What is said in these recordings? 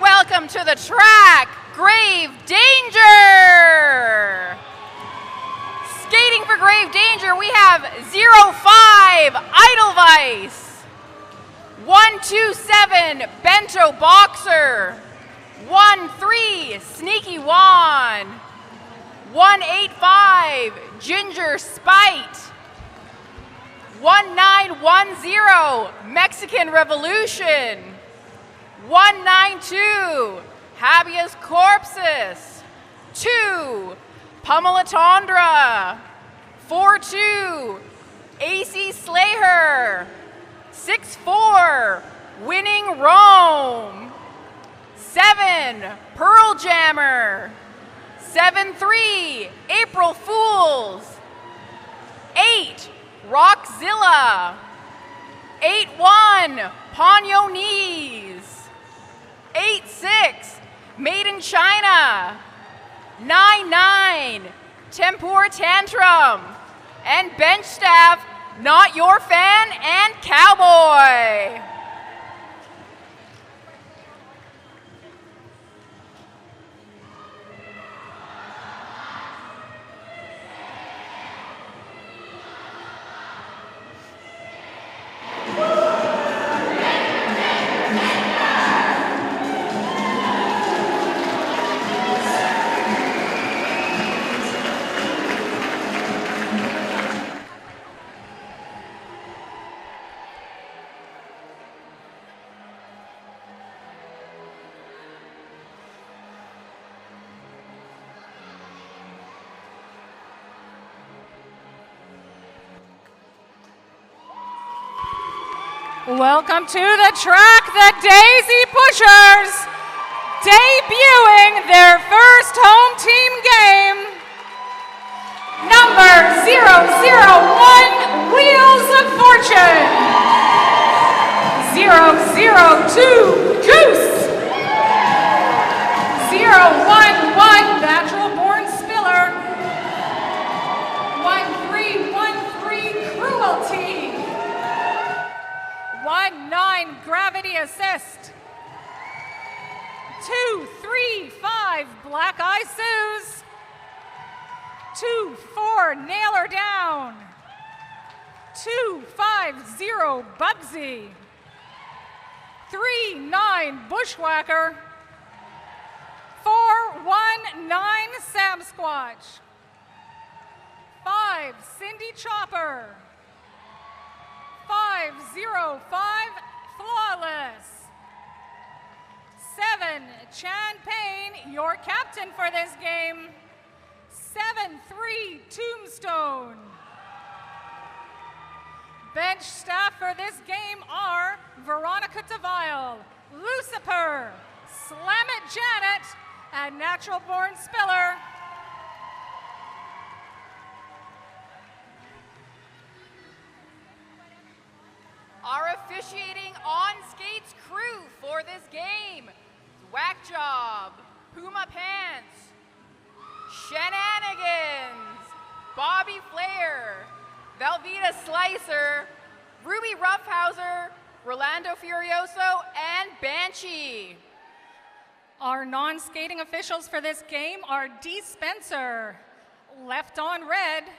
welcome to the track, Grave Danger! Skating for Grave Danger, we have 05 Edelweiss, 127 Bento Boxer, 13 Sneaky Juan, 185 Ginger Spite, 1910 Mexican Revolution, 192 Habeas Corpus, 2 Pumelatondra, 42 AC Slayer, 64 Winning Rome, 7 Pearl Jammer, 73 April Fools, 8 Rockzilla, 81 Ponyo Knees, 86 Made in China, 99 Tempur Tantrum, and bench staff Not Your Fan and Cowboy. Welcome to the track, the Daisy Pushers, debuting their first home team game. Number 001, Wheels of Fortune. 002, Goose. 011, Natural Born Spiller. 1313, Cruelty. 19 Gravity Assist. 235 Black Eye Suze. 24 Nail Her Down. 250 Bugsy. 39 Bushwhacker. 419 Sam Squatch. 5 Cindy Chopper. 505 Flawless. 7 Chan Payne, your captain for this game. 7-3 Tombstone. Bench staff for this game are Veronica Devile, Lucifer, Slam It Janet, and Natural Born Spiller. Our officiating on skates crew for this game: Whack Job, Puma Pants, Shenanigans, Bobby Flair, Velveeta Slicer, Ruby Roughhouser, Rolando Furioso, and Banshee. Our non-skating officials for this game are Dee Spencer, Left on Red,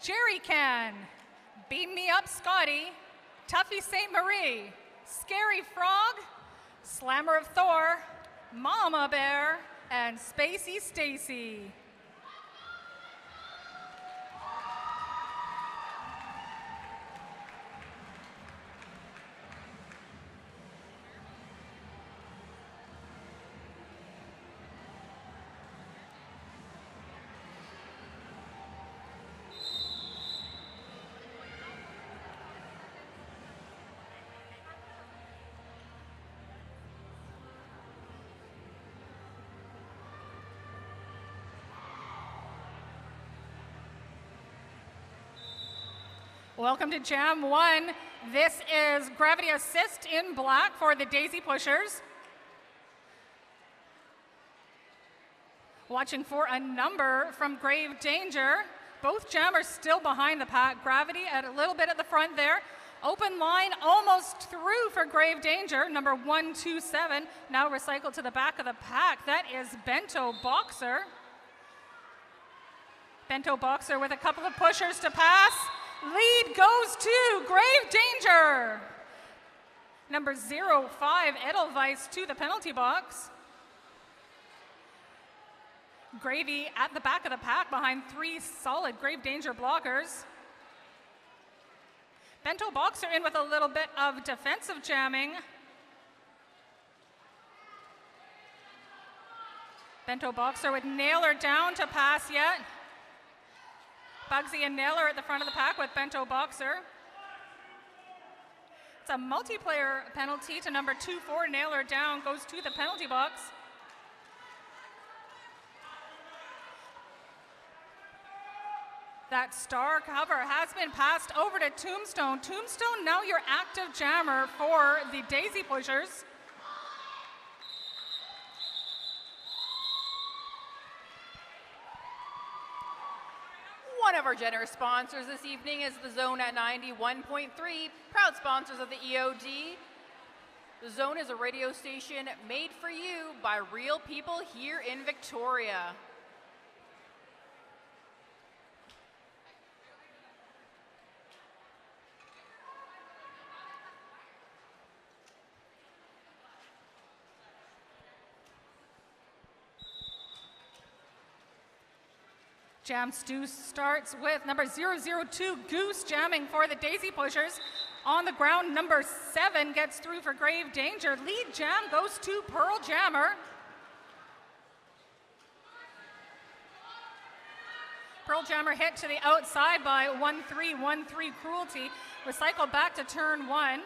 Jerry Can, Beam Me Up Scotty, Tuffy St. Marie, Scary Frog, Slammer of Thor, Mama Bear, and Spacey Stacy. Welcome to Jam 1. This is Gravity Assist in black for the Daisy Pushers. Watching for a number from Grave Danger. Both jammers still behind the pack. Gravity at a little bit at the front there. Open line almost through for grave danger. Number 127, now recycled to the back of the pack. That is Bento Boxer. Bento Boxer with a couple of pushers to pass. Lead goes to grave danger. Number 05, Edelweiss to the penalty box. Gravy at the back of the pack behind 3 solid grave danger blockers. Bento Boxer in with a little bit of defensive jamming. Bento Boxer with Naylor down to pass yet. Bugsy and Naylor at the front of the pack with Bento Boxer. It's a multiplayer penalty to number 24, Naylor down, goes to the penalty box. That star cover has been passed over to Tombstone. Tombstone, now your active jammer for the Daisy Pushers. One of our generous sponsors this evening is the Zone at 91.3, proud sponsors of the EOD. The Zone is a radio station made for you by real people here in Victoria. Jam Stew starts with number 002, Goose, jamming for the Daisy Pushers. On the ground, number 7 gets through for grave danger. Lead jam goes to Pearl Jammer. Pearl Jammer hit to the outside by 1-3-1-3 Cruelty. Recycled back to turn 1.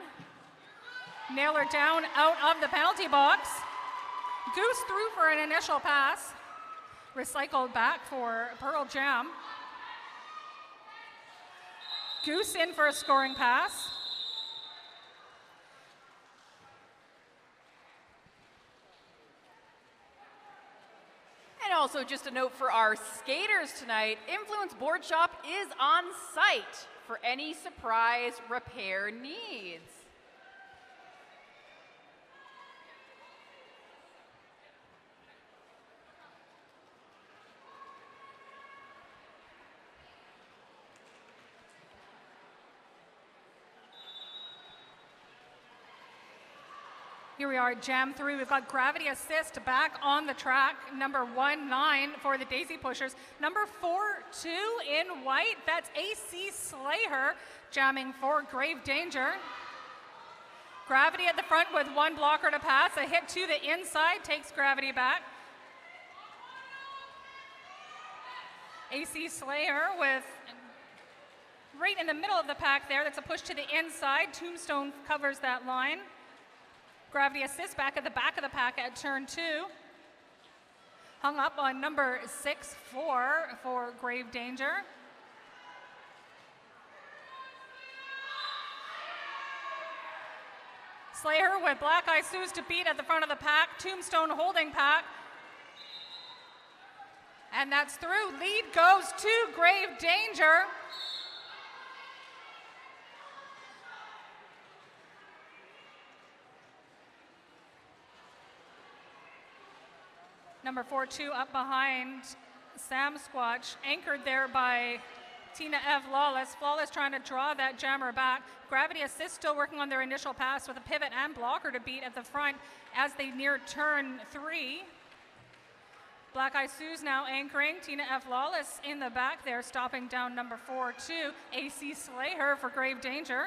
Naylor down out of the penalty box. Goose through for an initial pass. Recycled back for Pearl Jam. Goose in for a scoring pass. And also just a note for our skaters tonight, Influence Board Shop is on site for any surprise repair needs. Here we are, jam through. We've got Gravity Assist back on the track. Number 1-9 for the Daisy Pushers. Number 4-2 in white, that's AC Slayer jamming for grave danger. Gravity at the front with 1 blocker to pass. A hit to the inside takes Gravity back. AC Slayer with right in the middle of the pack there. That's a push to the inside. Tombstone covers that line. Gravity Assist back at the back of the pack at turn 2. Hung up on number 6-4 for grave danger. Slayer with Black Eye Sue's to beat at the front of the pack. Tombstone holding pack. And that's through. Lead goes to grave danger. Number 4-2 up behind Sam Squatch, anchored there by Tina F. Lawless. Flawless trying to draw that jammer back. Gravity Assist still working on their initial pass with a pivot and blocker to beat at the front as they near turn 3. Black Eye Sue's now anchoring. Tina F. Lawless in the back there, stopping down number 4-2. AC Slayer for grave danger.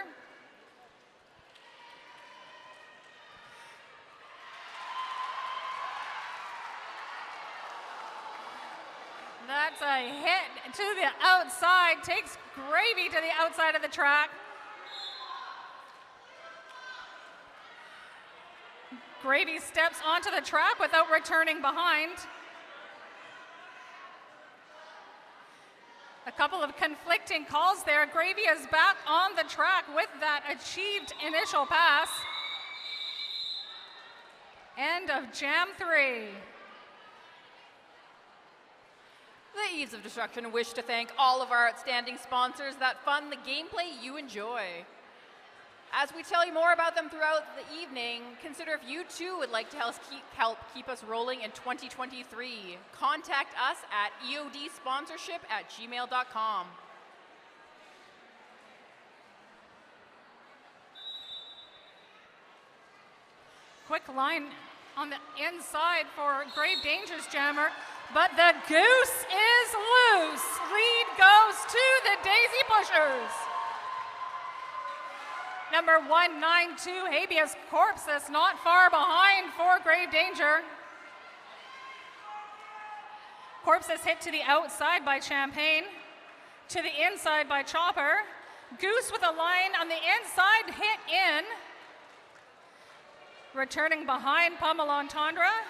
That's a hit to the outside, takes Gravy to the outside of the track. Gravy steps onto the track without returning behind. A couple of conflicting calls there. Gravy is back on the track with that achieved initial pass. End of Jam 3. The Eves of Destruction wish to thank all of our outstanding sponsors that fund the gameplay you enjoy. As we tell you more about them throughout the evening, consider if you too would like to help keep us rolling in 2023. Contact us at eodsponsorship@gmail.com. Quick line on the inside for Grave Danger's jammer, but the goose is loose. Lead goes to the Daisy Pushers. Number 192, Habeas Corpus, not far behind for Grave Danger. Corpus hit to the outside by Champagne, to the inside by Chopper. Goose with a line on the inside, hit in. Returning behind Pummel Entendre.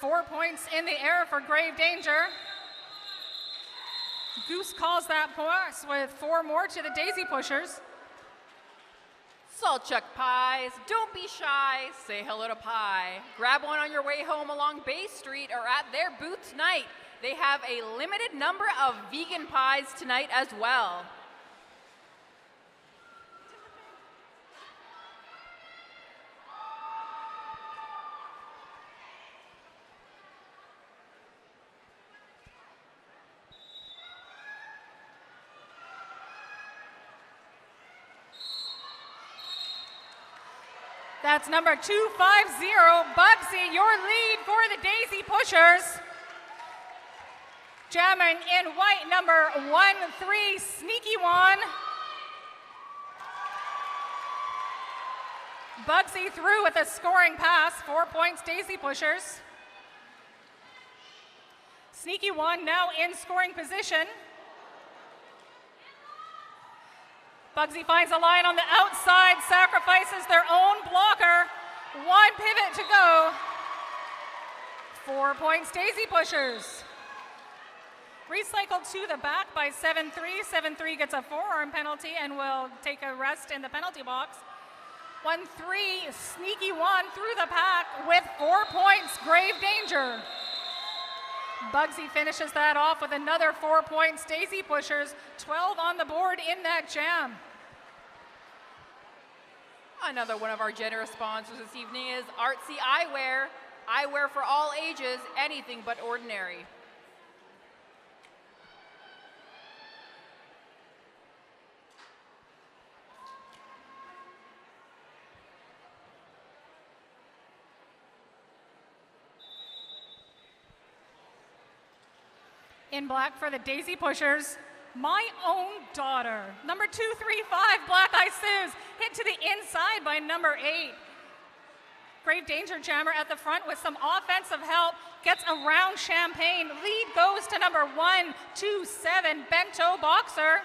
4 points in the air for Grave Danger. Goose calls that pass with 4 more to the Daisy Pushers. Salt Chuck Pies, don't be shy, say hello to Pie. Grab one on your way home along Bay Street or at their booth tonight. They have a limited number of vegan pies tonight as well. That's number 250, Bugsy, your lead for the Daisy Pushers. Jamming in white, number 13, Sneaky One. Bugsy through with a scoring pass, 4 points, Daisy Pushers. Sneaky One now in scoring position. Bugsy finds a line on the outside, sacrifices their own blocker. 1 pivot to go. 4 points, Daisy Pushers. Recycled to the back by 7-3. 7-3 gets a forearm penalty and will take a rest in the penalty box. 1-3, Sneaky One through the pack with 4 points, Grave Danger. Bugsy finishes that off with another 4 points, Daisy Pushers, 12 on the board in that jam. Another one of our generous sponsors this evening is Artsy Eyewear. Eyewear for all ages, anything but ordinary. In black for the Daisy Pushers, My Own Daughter. Number 235, Black Eye Suze, hit to the inside by number 8. Grave Danger jammer at the front with some offensive help, gets around Champagne. Lead goes to number 127, Bento Boxer.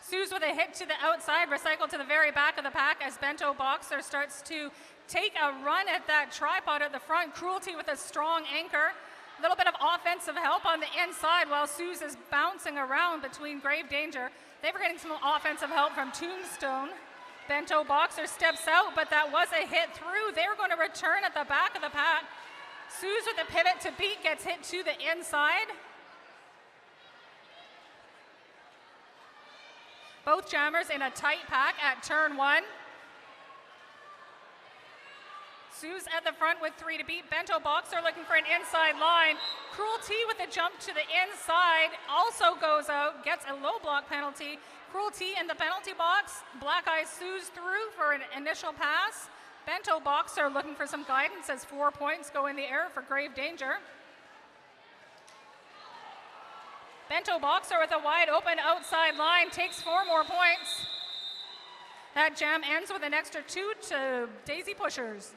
Suze with a hit to the outside, recycled to the very back of the pack as Bento Boxer starts to take a run at that tripod at the front. Cruelty with a strong anchor. A little bit of offensive help on the inside while Suze is bouncing around between Grave Danger. They were getting some offensive help from Tombstone. Bento Boxer steps out, but that was a hit through. They were going to return at the back of the pack. Suze with a pivot to beat gets hit to the inside. Both jammers in a tight pack at turn 1. Suze at the front with 3 to beat. Bento Boxer looking for an inside line. Cruelty with a jump to the inside also goes out, gets a low block penalty. Cruelty in the penalty box. Black Eye Suze through for an initial pass. Bento Boxer looking for some guidance as 4 points go in the air for Grave Danger. Bento Boxer with a wide open outside line takes 4 more points. That jam ends with an extra 2 to Daisy Pushers.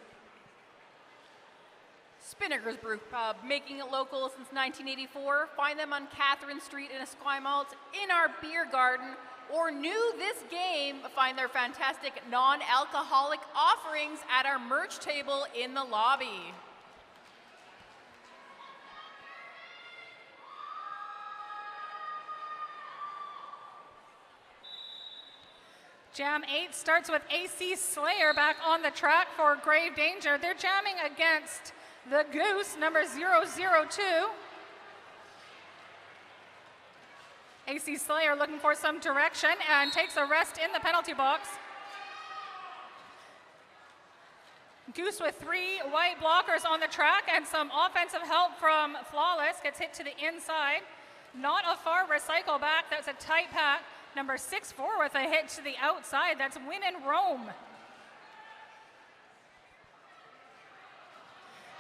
Spinnaker's Brew Pub, making it local since 1984. Find them on Catherine Street in Esquimalt, in our beer garden, or new this game, find their fantastic non-alcoholic offerings at our merch table in the lobby. Jam 8 starts with AC Slayer back on the track for Grave Danger. They're jamming against the Goose, number 002. AC Slayer looking for some direction and takes a rest in the penalty box. Goose with 3 white blockers on the track and some offensive help from Flawless. Gets hit to the inside. Not a far recycle back. That's a tight pack. Number 6-4 with a hit to the outside. That's Win and Rome.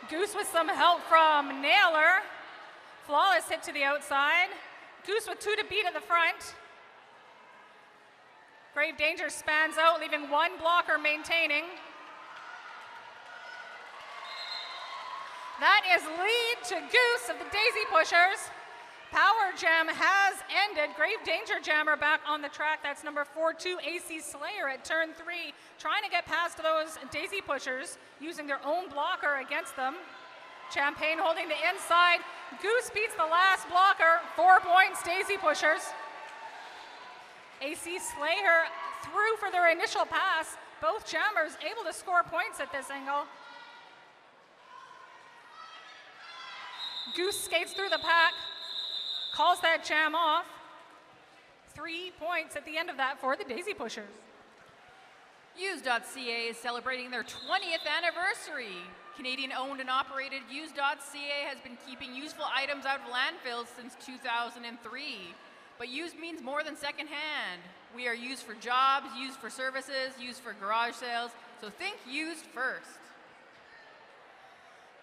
Goose with some help from Naylor. Flawless hit to the outside. Goose with 2 to beat at the front. Grave Danger spans out, leaving 1 blocker maintaining. That is lead to Goose of the Daisy Pushers. Power Jam has ended. Grave Danger Jammer back on the track. That's number 4-2 AC Slayer at turn 3, trying to get past those Daisy Pushers, using their own blocker against them. Champagne holding the inside. Goose beats the last blocker. 4 points, Daisy Pushers. AC Slayer through for their initial pass. Both jammers able to score points at this angle. Goose skates through the pack, calls that jam off. 3 points at the end of that for the Daisy Pushers. Used.ca is celebrating their 20th anniversary. Canadian-owned and operated Used.ca has been keeping useful items out of landfills since 2003. But used means more than secondhand. We are used for jobs, used for services, used for garage sales, so think used first.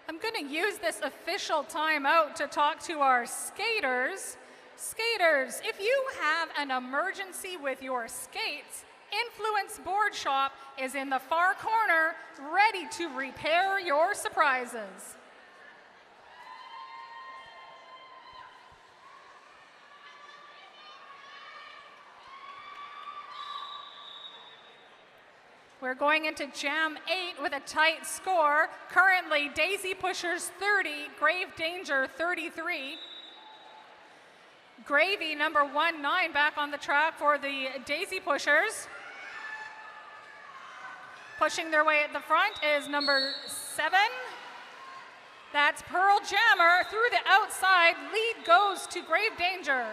I'm going to use this official timeout to talk to our skaters. Skaters, if you have an emergency with your skates, Influence Board Shop is in the far corner, ready to repair your surprises. We're going into Jam 8 with a tight score. Currently, Daisy Pushers 30, Grave Danger 33. Gravy, number 19, back on the track for the Daisy Pushers. Pushing their way at the front is number 7. That's Pearl Jammer through the outside. Lead goes to Grave Danger.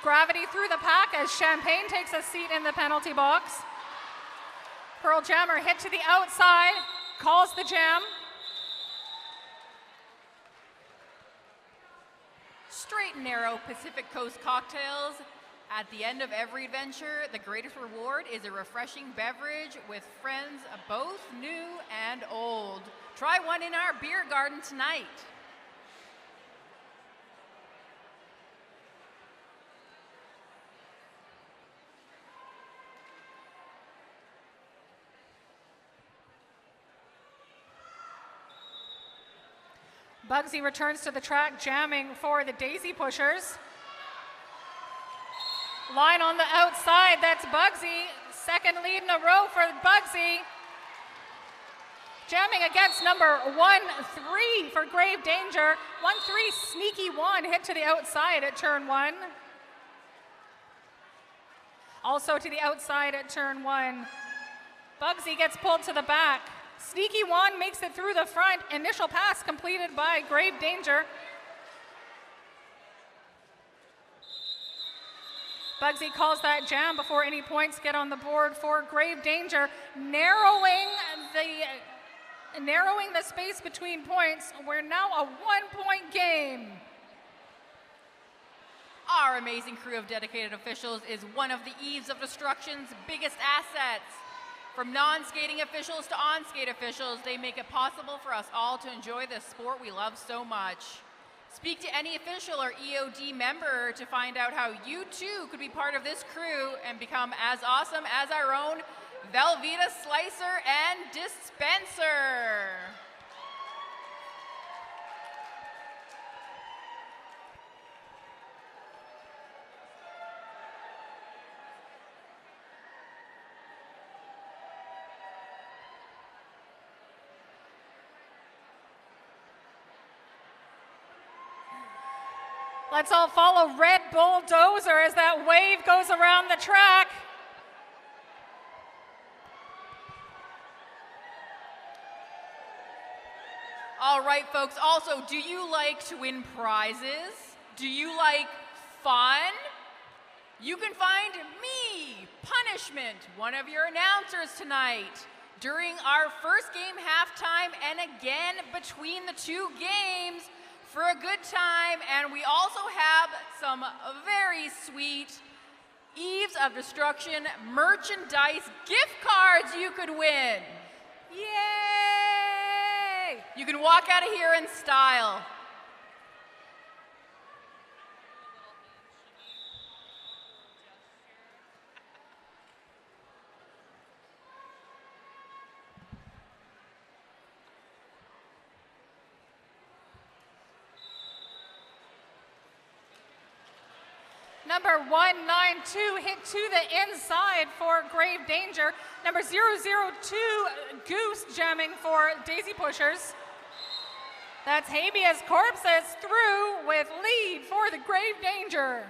Gravity through the pack as Champagne takes a seat in the penalty box. Pearl Jammer hit to the outside, calls the jam. Straight and narrow Pacific Coast cocktails. At the end of every adventure, the greatest reward is a refreshing beverage with friends both new and old. Try one in our beer garden tonight. Bugsy returns to the track, jamming for the Daisy Pushers. Line on the outside, that's Bugsy. Second lead in a row for Bugsy. Jamming against number 1-3 for Grave Danger. 1-3, Sneaky One, hit to the outside at turn 1. Also to the outside at turn 1. Bugsy gets pulled to the back. Sneaky One makes it through the front. Initial pass completed by Grave Danger. Bugsy calls that jam before any points get on the board for Grave Danger, narrowing the space between points. We're now a 1-point game. Our amazing crew of dedicated officials is one of the Eves of Destruction's biggest assets. From non-skating officials to on-skate officials, they make it possible for us all to enjoy this sport we love so much. Speak to any official or EOD member to find out how you too could be part of this crew and become as awesome as our own Velveeta Slicer and Dispenser. Let's all follow Red Bulldozer as that wave goes around the track. All All right, folks. Also, do you like to win prizes? Do you like fun? You can find me, Punishment, one of your announcers tonight, during our first game halftime and again between the two games for a good time. And we also have some very sweet Eves of Destruction merchandise gift cards you could win. Yay! You can walk out of here in style. Number 192 hit to the inside for Grave Danger. Number 002 Goose jamming for Daisy Pushers. That's Habeas Corpses through with lead for the Grave Danger.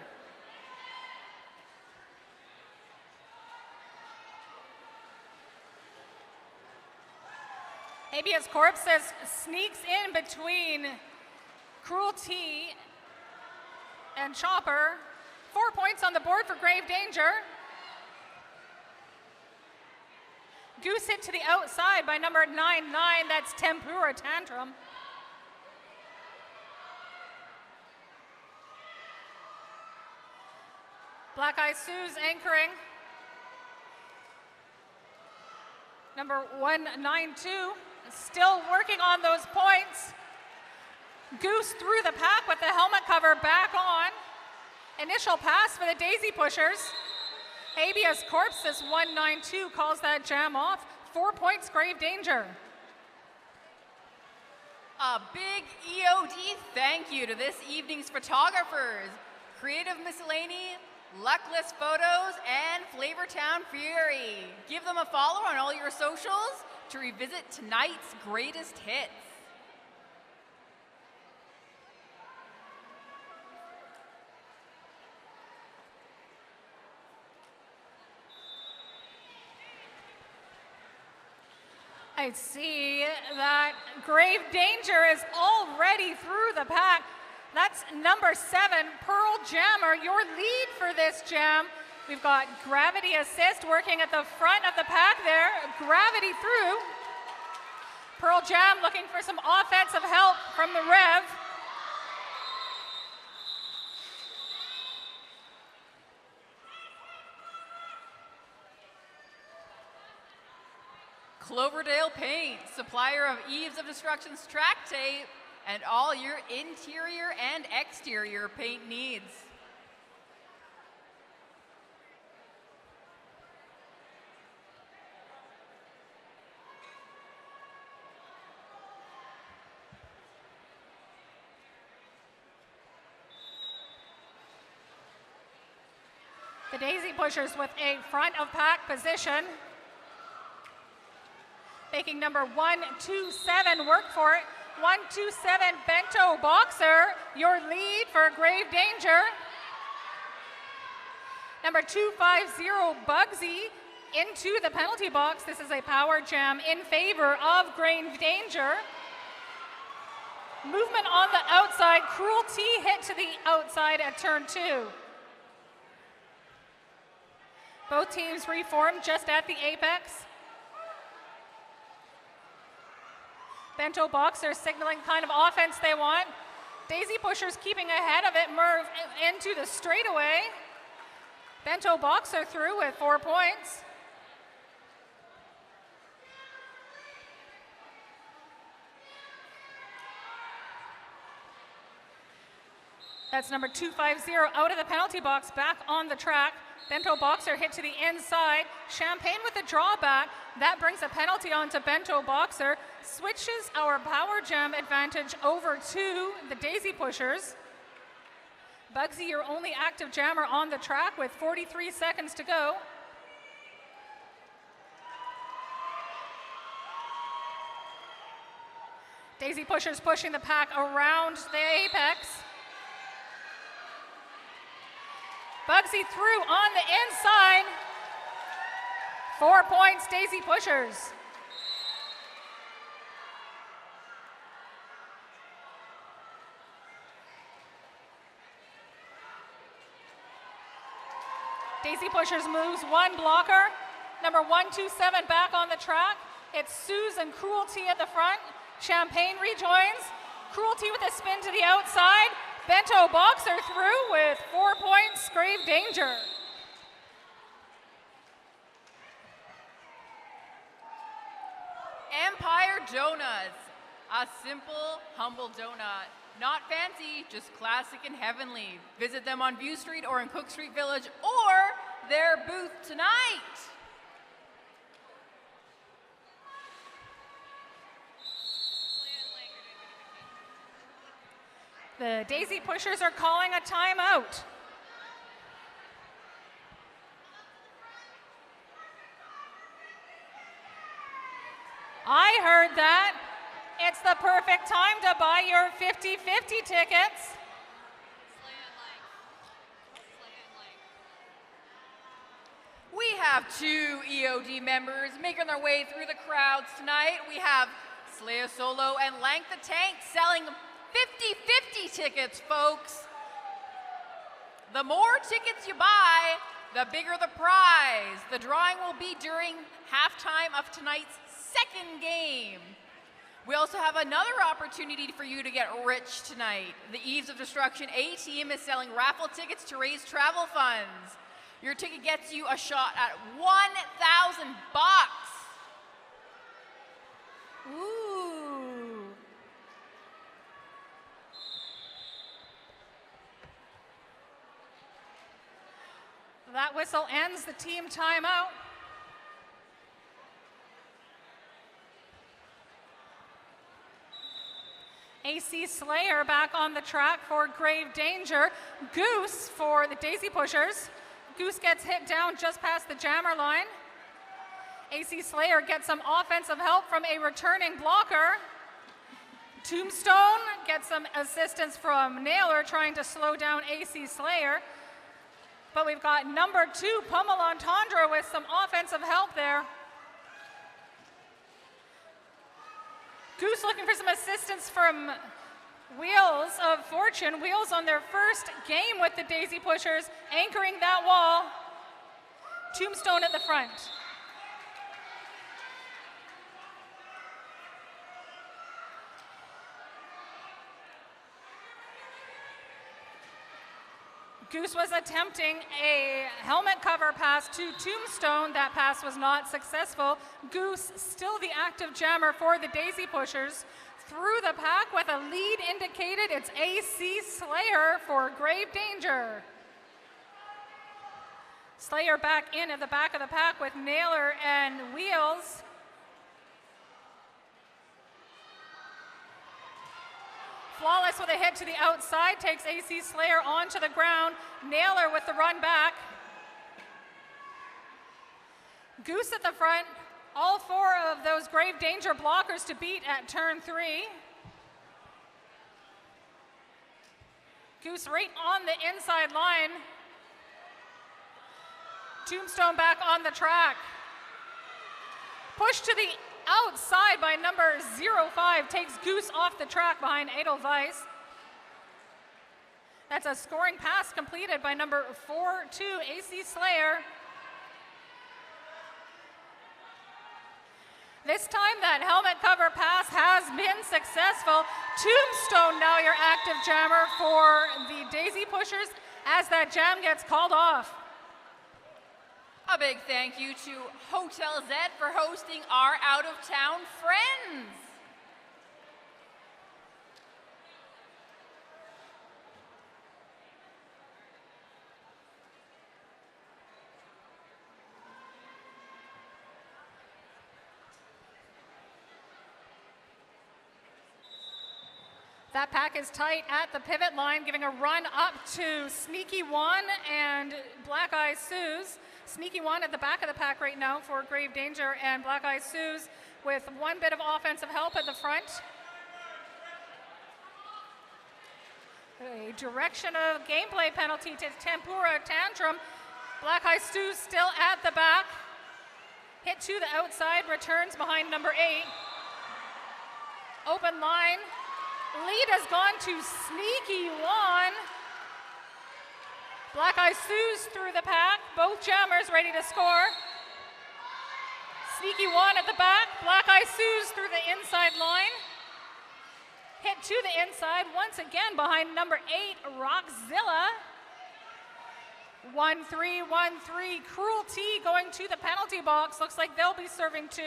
Habeas Corpses sneaks in between Cruelty and Chopper. 4 points on the board for Grave Danger. Goose hit to the outside by number 99, that's Tempura Tantrum. Black Eye Sue's anchoring. Number 192, still working on those points. Goose through the pack with the helmet cover back on. Initial pass for the Daisy Pushers. Habeas Corpses 192 calls that jam off. 4 points, Grave Danger. A big EOD thank you to this evening's photographers, Creative Miscellany, Luckless Photos, and Flavortown Fury. Give them a follow on all your socials to revisit tonight's greatest hits. I see that Grave Danger is already through the pack. That's number 7, Pearl Jammer, your lead for this jam. We've got Gravity Assist working at the front of the pack there. Gravity through. Pearl Jam looking for some offensive help from the Rev. Cloverdale Paint, supplier of Eves of Destruction's track tape and all your interior and exterior paint needs. The Daisy Pushers with a front of pack position. Making number 127 work for it. 127 Bento Boxer, your lead for Grave Danger. Number 250 Bugsy into the penalty box. This is a power jam in favor of Grave Danger. Movement on the outside. Cruelty hit to the outside at turn 2. Both teams reformed just at the apex. Bento Boxer signaling kind of offense they want. Daisy Pushers keeping ahead of it, Merv into the straightaway. Bento Boxer through with 4 points. That's number 250 out of the penalty box, back on the track. Bento Boxer hit to the inside. Champagne with a drawback. That brings a penalty on to Bento Boxer. Switches our power jam advantage over to the Daisy Pushers. Bugsy, your only active jammer on the track with 43 seconds to go. Daisy Pushers pushing the pack around the apex. Bugsy through on the inside. 4 points, Daisy Pushers. Daisy Pushers moves one blocker. Number 127 back on the track. It's Susan Cruelty at the front. Champagne rejoins. Cruelty with a spin to the outside. Bento Boxer through with 4 points. Grave Danger. Empire Donuts. A simple, humble donut. Not fancy, just classic and heavenly. Visit them on View Street or in Cook Street Village or their booth tonight. The Daisy Pushers are calling a timeout. I heard that. It's the perfect time to buy your 50-50 tickets. We have two EOD members making their way through the crowds tonight. We have Slaya Solo and Lank the Tank selling 50-50 tickets, folks. The more tickets you buy, the bigger the prize. The drawing will be during halftime of tonight's second game. We also have another opportunity for you to get rich tonight. The Eves of Destruction A team is selling raffle tickets to raise travel funds. Your ticket gets you a shot at $1,000. Ooh. That whistle ends the team timeout. AC Slayer back on the track for Grave Danger. Goose for the Daisy Pushers. Goose gets hit down just past the jammer line. AC Slayer gets some offensive help from a returning blocker. Tombstone gets some assistance from Naylor trying to slow down AC Slayer. But we've got number 2, Pummel Entendre, with some offensive help there. Goose looking for some assistance from Wheels of Fortune. Wheels on their first game with the Daisy Pushers, anchoring that wall. Tombstone at the front. Goose was attempting a helmet cover pass to Tombstone. That pass was not successful. Goose, still the active jammer for the Daisy Pushers. Through the pack with a lead indicated, it's AC Slayer for Grave Danger. Slayer back in at the back of the pack with Naylor and Wheels. Flawless with a hit to the outside, takes AC Slayer onto the ground. Naylor with the run back. Goose at the front. All 4 of those Grave Danger blockers to beat at turn 3. Goose right on the inside line. Tombstone back on the track. Push to the outside by number 05, takes Goose off the track behind Edelweiss. That's a scoring pass completed by number 42, AC Slayer. This time that helmet cover pass has been successful. Tombstone now your active jammer for the Daisy Pushers as that jam gets called off. A big thank you to Hotel Z for hosting our out-of-town friends. That pack is tight at the pivot line, giving a run up to Sneaky One and Black Eye Suze. Sneaky One at the back of the pack right now for Grave Danger, and Black Eye Suze with one bit of offensive help at the front. A direction of gameplay penalty to Tempura Tantrum. Black Eye Suze still at the back. Hit to the outside, returns behind number 8. Open line. Lead has gone to Sneaky One. Black Eye Sue's through the pack. Both jammers ready to score. Sneaky one at the back. Black Eye Sue's through the inside line. Hit to the inside once again behind number 8, Rockzilla. 1-3, 1-3. Cruelty going to the penalty box. Looks like they'll be serving 2.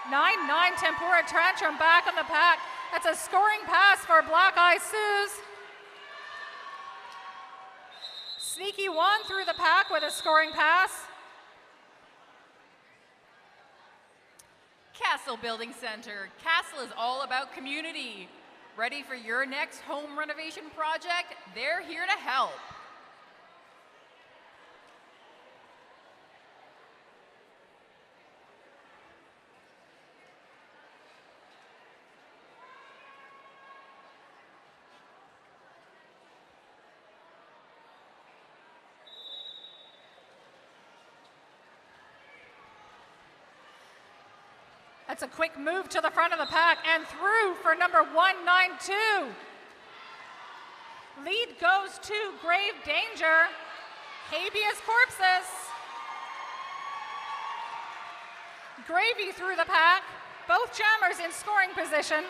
9-9 Tempura Tantrum back on the pack. That's a scoring pass for Black Eye Sue's. Sneaky one through the pack with a scoring pass. Castle Building Center. Castle is all about community. Ready for your next home renovation project? They're here to help. That's a quick move to the front of the pack and through for number 192. Lead goes to Grave Danger. Habeas Corpus. Gravy through the pack. Both jammers in scoring position.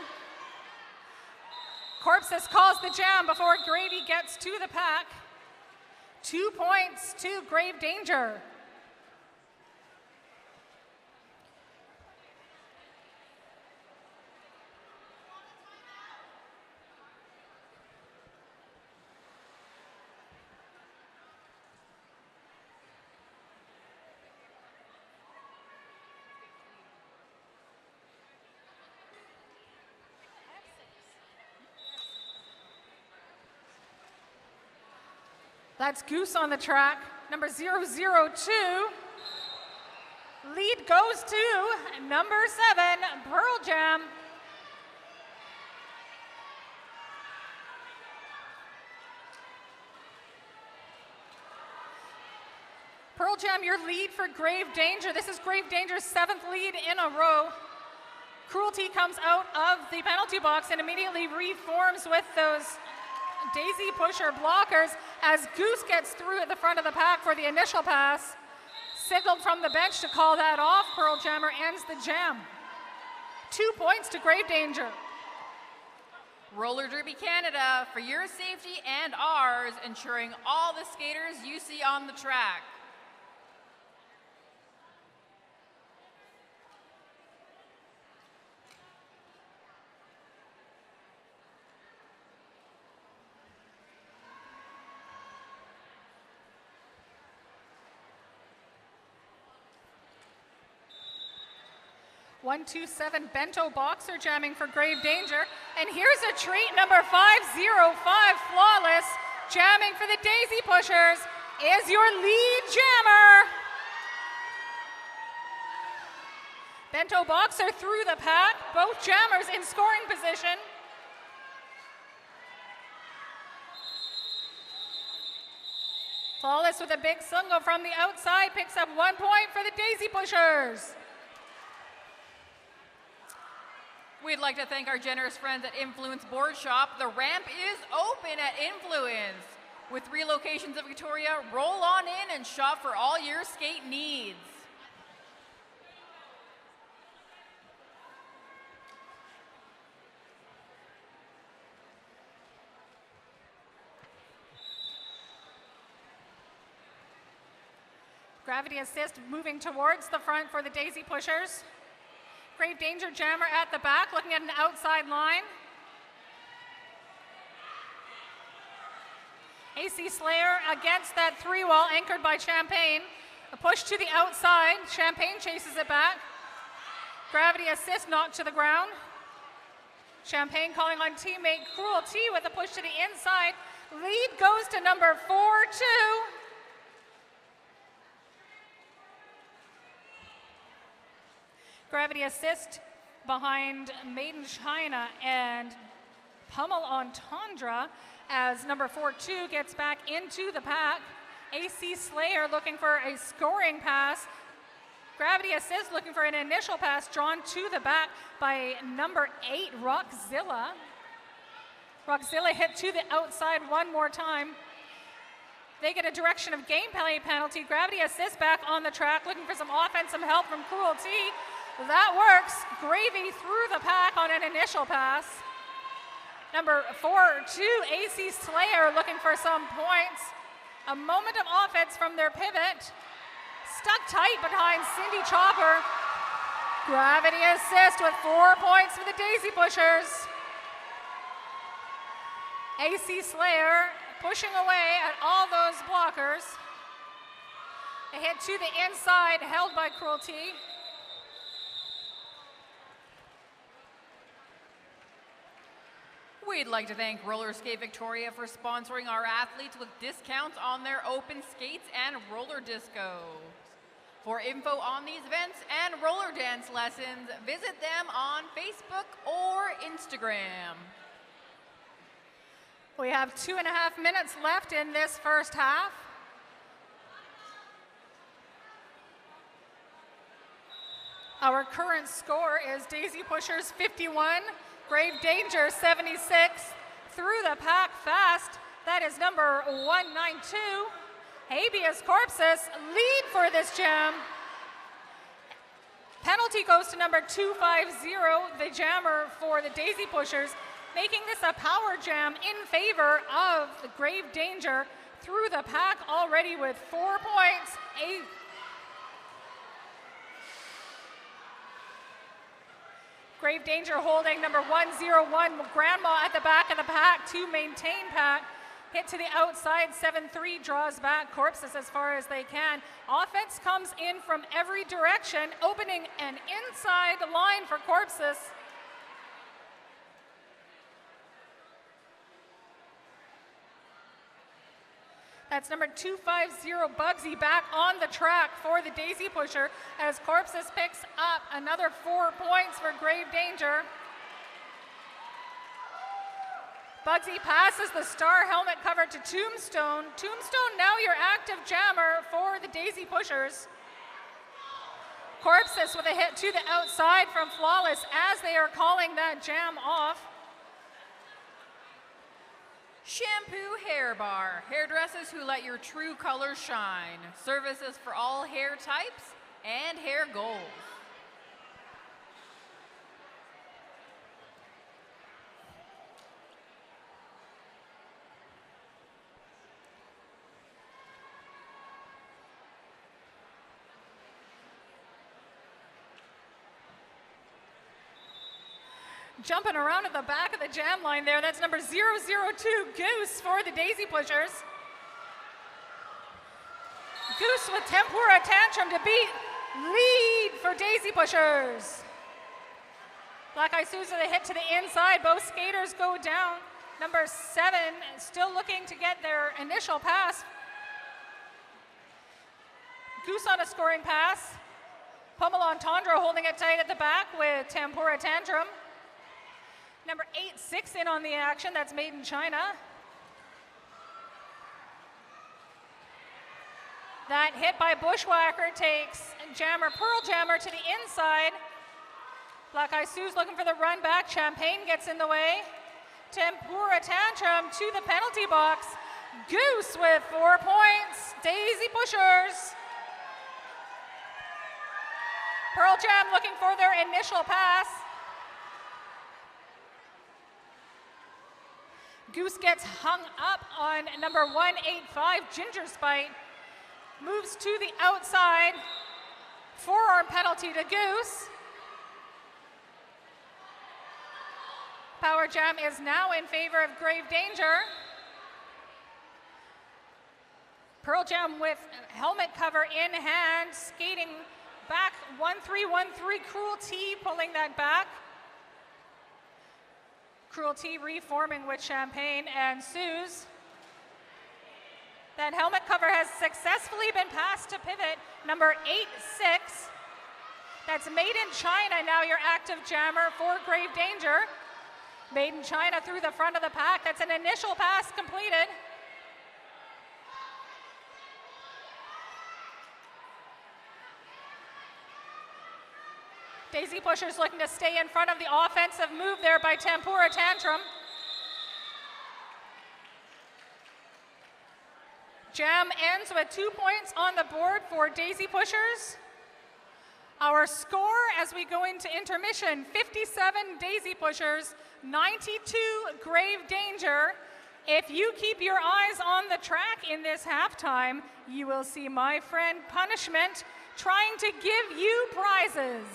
Corpus calls the jam before Gravy gets to the pack. 2 points to Grave Danger. That's Goose on the track, number 002. Lead goes to number 7, Pearl Jam. Pearl Jam, your lead for Grave Danger. This is Grave Danger's 7th lead in a row. Cruelty comes out of the penalty box and immediately reforms with those Daisy Pusher blockers as Goose gets through at the front of the pack for the initial pass. Signaled from the bench to call that off. Pearl Jammer ends the jam. 2 points to Grave Danger. Roller Derby Canada, for your safety and ours, ensuring all the skaters you see on the track. .127 Bento Boxer jamming for Grave Danger. And here's a treat, number 505 Flawless jamming for the Daisy Pushers is your lead jammer. Bento Boxer through the pack, both jammers in scoring position. Flawless with a big single from the outside picks up 1 point for the Daisy Pushers. We'd like to thank our generous friends at Influence Board Shop. The ramp is open at Influence. With 3 locations of Victoria, roll on in and shop for all your skate needs. Gravity assist moving towards the front for the Daisy Pushers. Grave Danger jammer at the back, looking at an outside line. AC Slayer against that 3-wall anchored by Champagne. A push to the outside, Champagne chases it back. Gravity assist knocked to the ground. Champagne calling on teammate Cruelty with a push to the inside. Lead goes to number 4-2. Gravity assist behind Maiden China and Pummel Entendre as number 4-2 gets back into the pack. AC Slayer looking for a scoring pass. Gravity assist looking for an initial pass drawn to the back by number 8 Rockzilla. Roxzilla hit to the outside one more time. They get a direction of gameplay penalty. Gravity assists back on the track, looking for some offensive help from Cruelty. That works. Gravy through the pack on an initial pass. Number 4-2, AC Slayer looking for some points. A moment of offense from their pivot. Stuck tight behind Cindy Chopper. Gravity assist with 4 points for the Daisy Pushers. AC Slayer pushing away at all those blockers. A hit to the inside, held by Cruelty. We'd like to thank Roller Skate Victoria for sponsoring our athletes with discounts on their open skates and roller discos. For info on these events and roller dance lessons, visit them on Facebook or Instagram. We have 2.5 minutes left in this first half. Our current score is Daisy Pushers 51, Grave Danger 76. Through the pack fast, that is number 192. Habeas Corpus lead for this jam. Penalty goes to number 250, the jammer for the Daisy Pushers, making this a power jam in favor of the Grave Danger. Through the pack already with 4 points. Grave Danger holding number 101, Grandma at the back of the pack to maintain pack. Hit to the outside, 7-3 draws back Corpses as far as they can. Offense comes in from every direction, opening an inside line for Corpses. That's number 250, Bugsy, back on the track for the Daisy Pusher as Corpses picks up another 4 points for Grave Danger. Bugsy passes the star helmet cover to Tombstone. Tombstone now your active jammer for the Daisy Pushers. Corpses with a hit to the outside from Flawless as they are calling that jam off. Shampoo Hair Bar, hairdressers who let your true colors shine. Services for all hair types and hair goals. Jumping around at the back of the jam line there, that's number 002, Goose for the Daisy Pushers. Goose with Tempura Tantrum to beat lead for Daisy Pushers. Black Eye Susan, a hit to the inside, both skaters go down. Number 7 still looking to get their initial pass. Goose on a scoring pass. Pummel Entendre holding it tight at the back with Tempura Tantrum. Number 8-6 in on the action, that's Made in China. That hit by Bushwhacker takes Pearl Jammer to the inside. Black Eye Sue's looking for the run back. Champagne gets in the way. Tempura Tantrum to the penalty box. Goose with 4 points. Daisy Pushers. Pearl Jam looking for their initial pass. Goose gets hung up on number 185, Ginger Spite. Moves to the outside. Forearm penalty to Goose. Power Jam is now in favor of Grave Danger. Pearl Jam with helmet cover in hand, skating back 1-3-1-3, Cruelty pulling that back. Cruelty reforming with Champagne and Suze. That helmet cover has successfully been passed to pivot, number 8-6. That's Made in China, now your active jammer for Grave Danger. Made in China through the front of the pack, that's an initial pass completed. Daisy Pushers looking to stay in front of the offensive move there by Tempura Tantrum. Jam ends with 2 points on the board for Daisy Pushers. Our score as we go into intermission, 57 Daisy Pushers, 92 Grave Danger. If you keep your eyes on the track in this halftime, you will see my friend Punishment trying to give you prizes.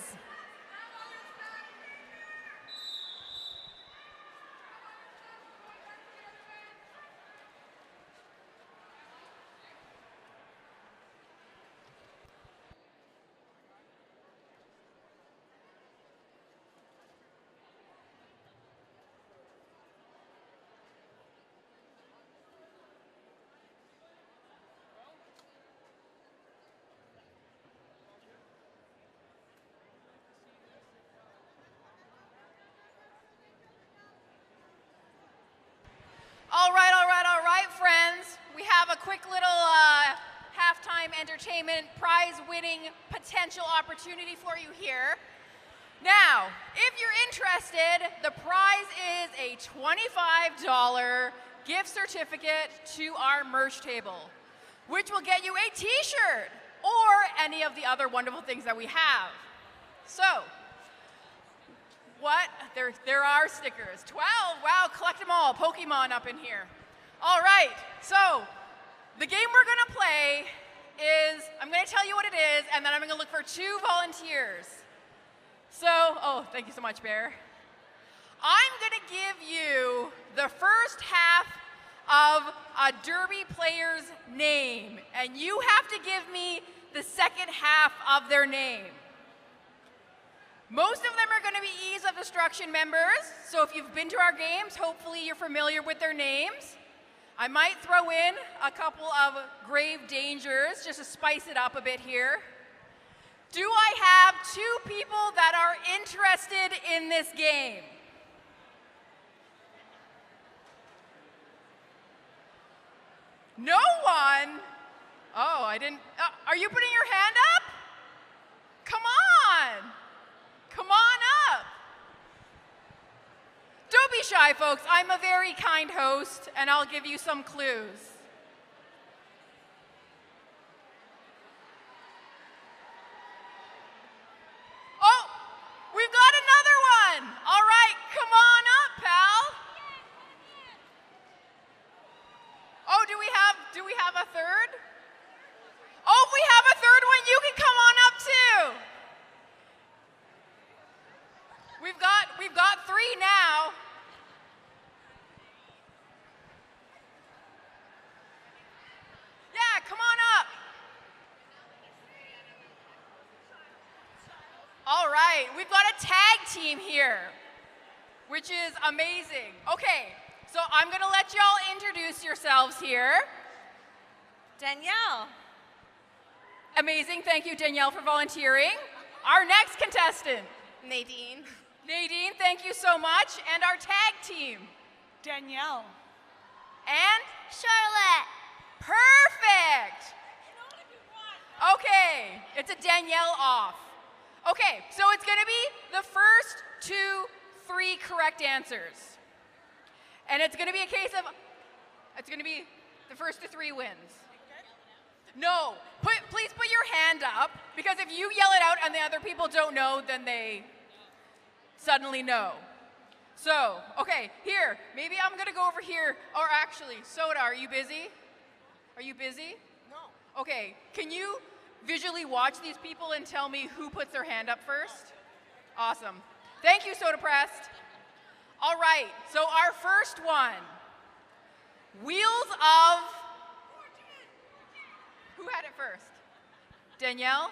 All right, friends. We have a quick little halftime entertainment prize-winning potential opportunity for you here. Now, if you're interested, the prize is a $25 gift certificate to our merch table, which will get you a t-shirt or any of the other wonderful things that we have. So, there are stickers. 12, wow, collect them all. Pokemon up in here. All right, so the game we're gonna play is, I'm gonna tell you what it is, and then I'm gonna look for 2 volunteers. So, oh, thank you so much, Bear. I'm gonna give you the first half of a Derby player's name, and you have to give me the second half of their name. Most of them are going to be Ease of Destruction members, so if you've been to our games, hopefully you're familiar with their names. I might throw in a couple of Grave Dangers just to spice it up a bit here. Do I have 2 people that are interested in this game? No one? Oh, I didn't. Are you putting your hand up? Come on. Come on up. Don't be shy, folks. I'm a very kind host, and I'll give you some clues. Oh, we've got another one. All right, come on up, pal. Oh, do we have a third? Oh, if we have a third one, you can come on up too. We've got 3 now. Yeah, come on up. All right, we've got a tag team here, which is amazing. Okay, so I'm gonna let y'all introduce yourselves here. Danielle. Amazing, thank you, Danielle, for volunteering. Our next contestant. Nadine. Nadine, thank you so much. And our tag team. Danielle. And Charlotte. perfect. Okay, it's a Danielle off. Okay, so it's gonna be the first 2, 3 correct answers. And it's gonna be a case of, it's gonna be the first to 3 wins. No, please put your hand up, because if you yell it out and the other people don't know, then they suddenly know. So, okay, here, maybe I'm gonna go over here, or actually, Soda, are you busy? Are you busy? No. Okay, can you visually watch these people and tell me who puts their hand up first? Awesome. Thank you, Soda Pressed. All right, so our first one, Wheels of, who had it first? Danielle?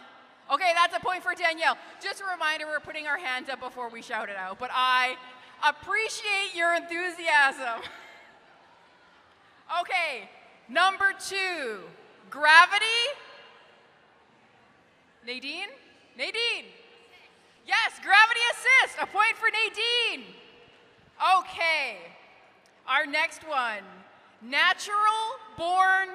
Okay, that's a point for Danielle. Just a reminder, we're putting our hands up before we shout it out, but I appreciate your enthusiasm. Okay, number 2, Gravity. Nadine? Nadine. Yes, Gravity Assist, a point for Nadine. Okay, our next one, Natural Born.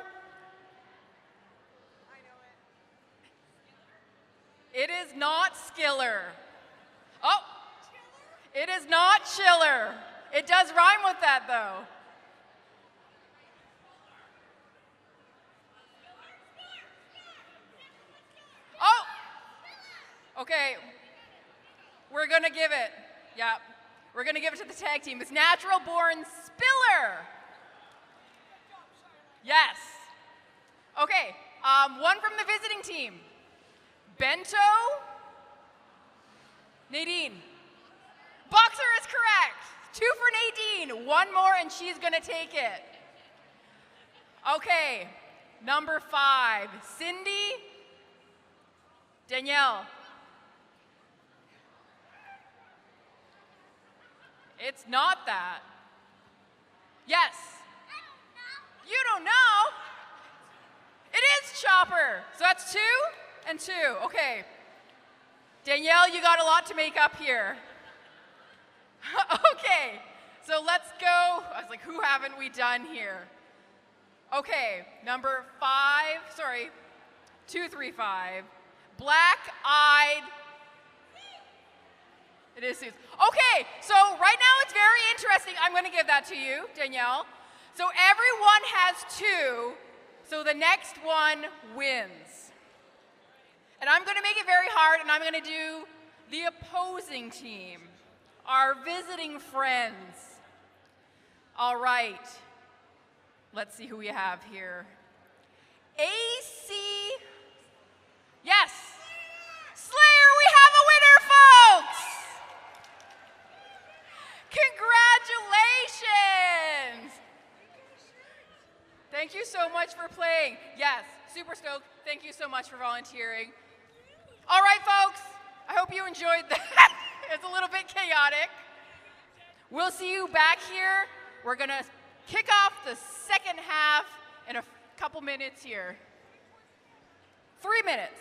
It is not Skiller. Oh, it is not Chiller. It does rhyme with that, though. Okay, we're gonna give it. Yep, we're gonna give it to the tag team. It's Natural Born Spiller. Yes. Okay, one from the visiting team. Bento. Nadine. Boxer is correct. 2 for Nadine. One more and she's gonna take it. Okay, number 5. Cindy. Danielle. It's not that. Yes. You don't know? It is Chopper. So that's 2 and 2. Okay. Danielle, you got a lot to make up here. Okay. So let's go. I was like, who haven't we done here? Okay. Number 5. Sorry. 2, 3, 5. Black-eyed. It is Susan. Okay, so right now it's very interesting. I'm going to give that to you, Danielle. So everyone has 2, so the next one wins. And I'm going to make it very hard, and I'm going to do the opposing team, our visiting friends. All right, let's see who we have here. AC, yes, Slayer, we have a winner, folks! Congratulations! Thank you so much for playing. Yes, super stoked. Thank you so much for volunteering. All right, folks, I hope you enjoyed that. It's a little bit chaotic. We'll see you back here. We're going to kick off the second half in a couple minutes here. 3 minutes.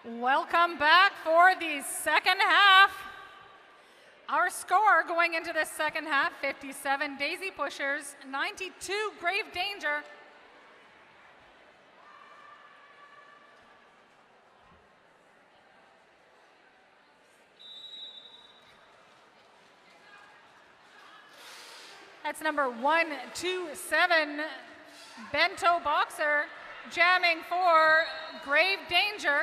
Welcome back for the second half. Our score going into the second half, 57 Daisy Pushers, 92 Grave Danger. That's number 127, Bento Boxer, jamming for Grave Danger.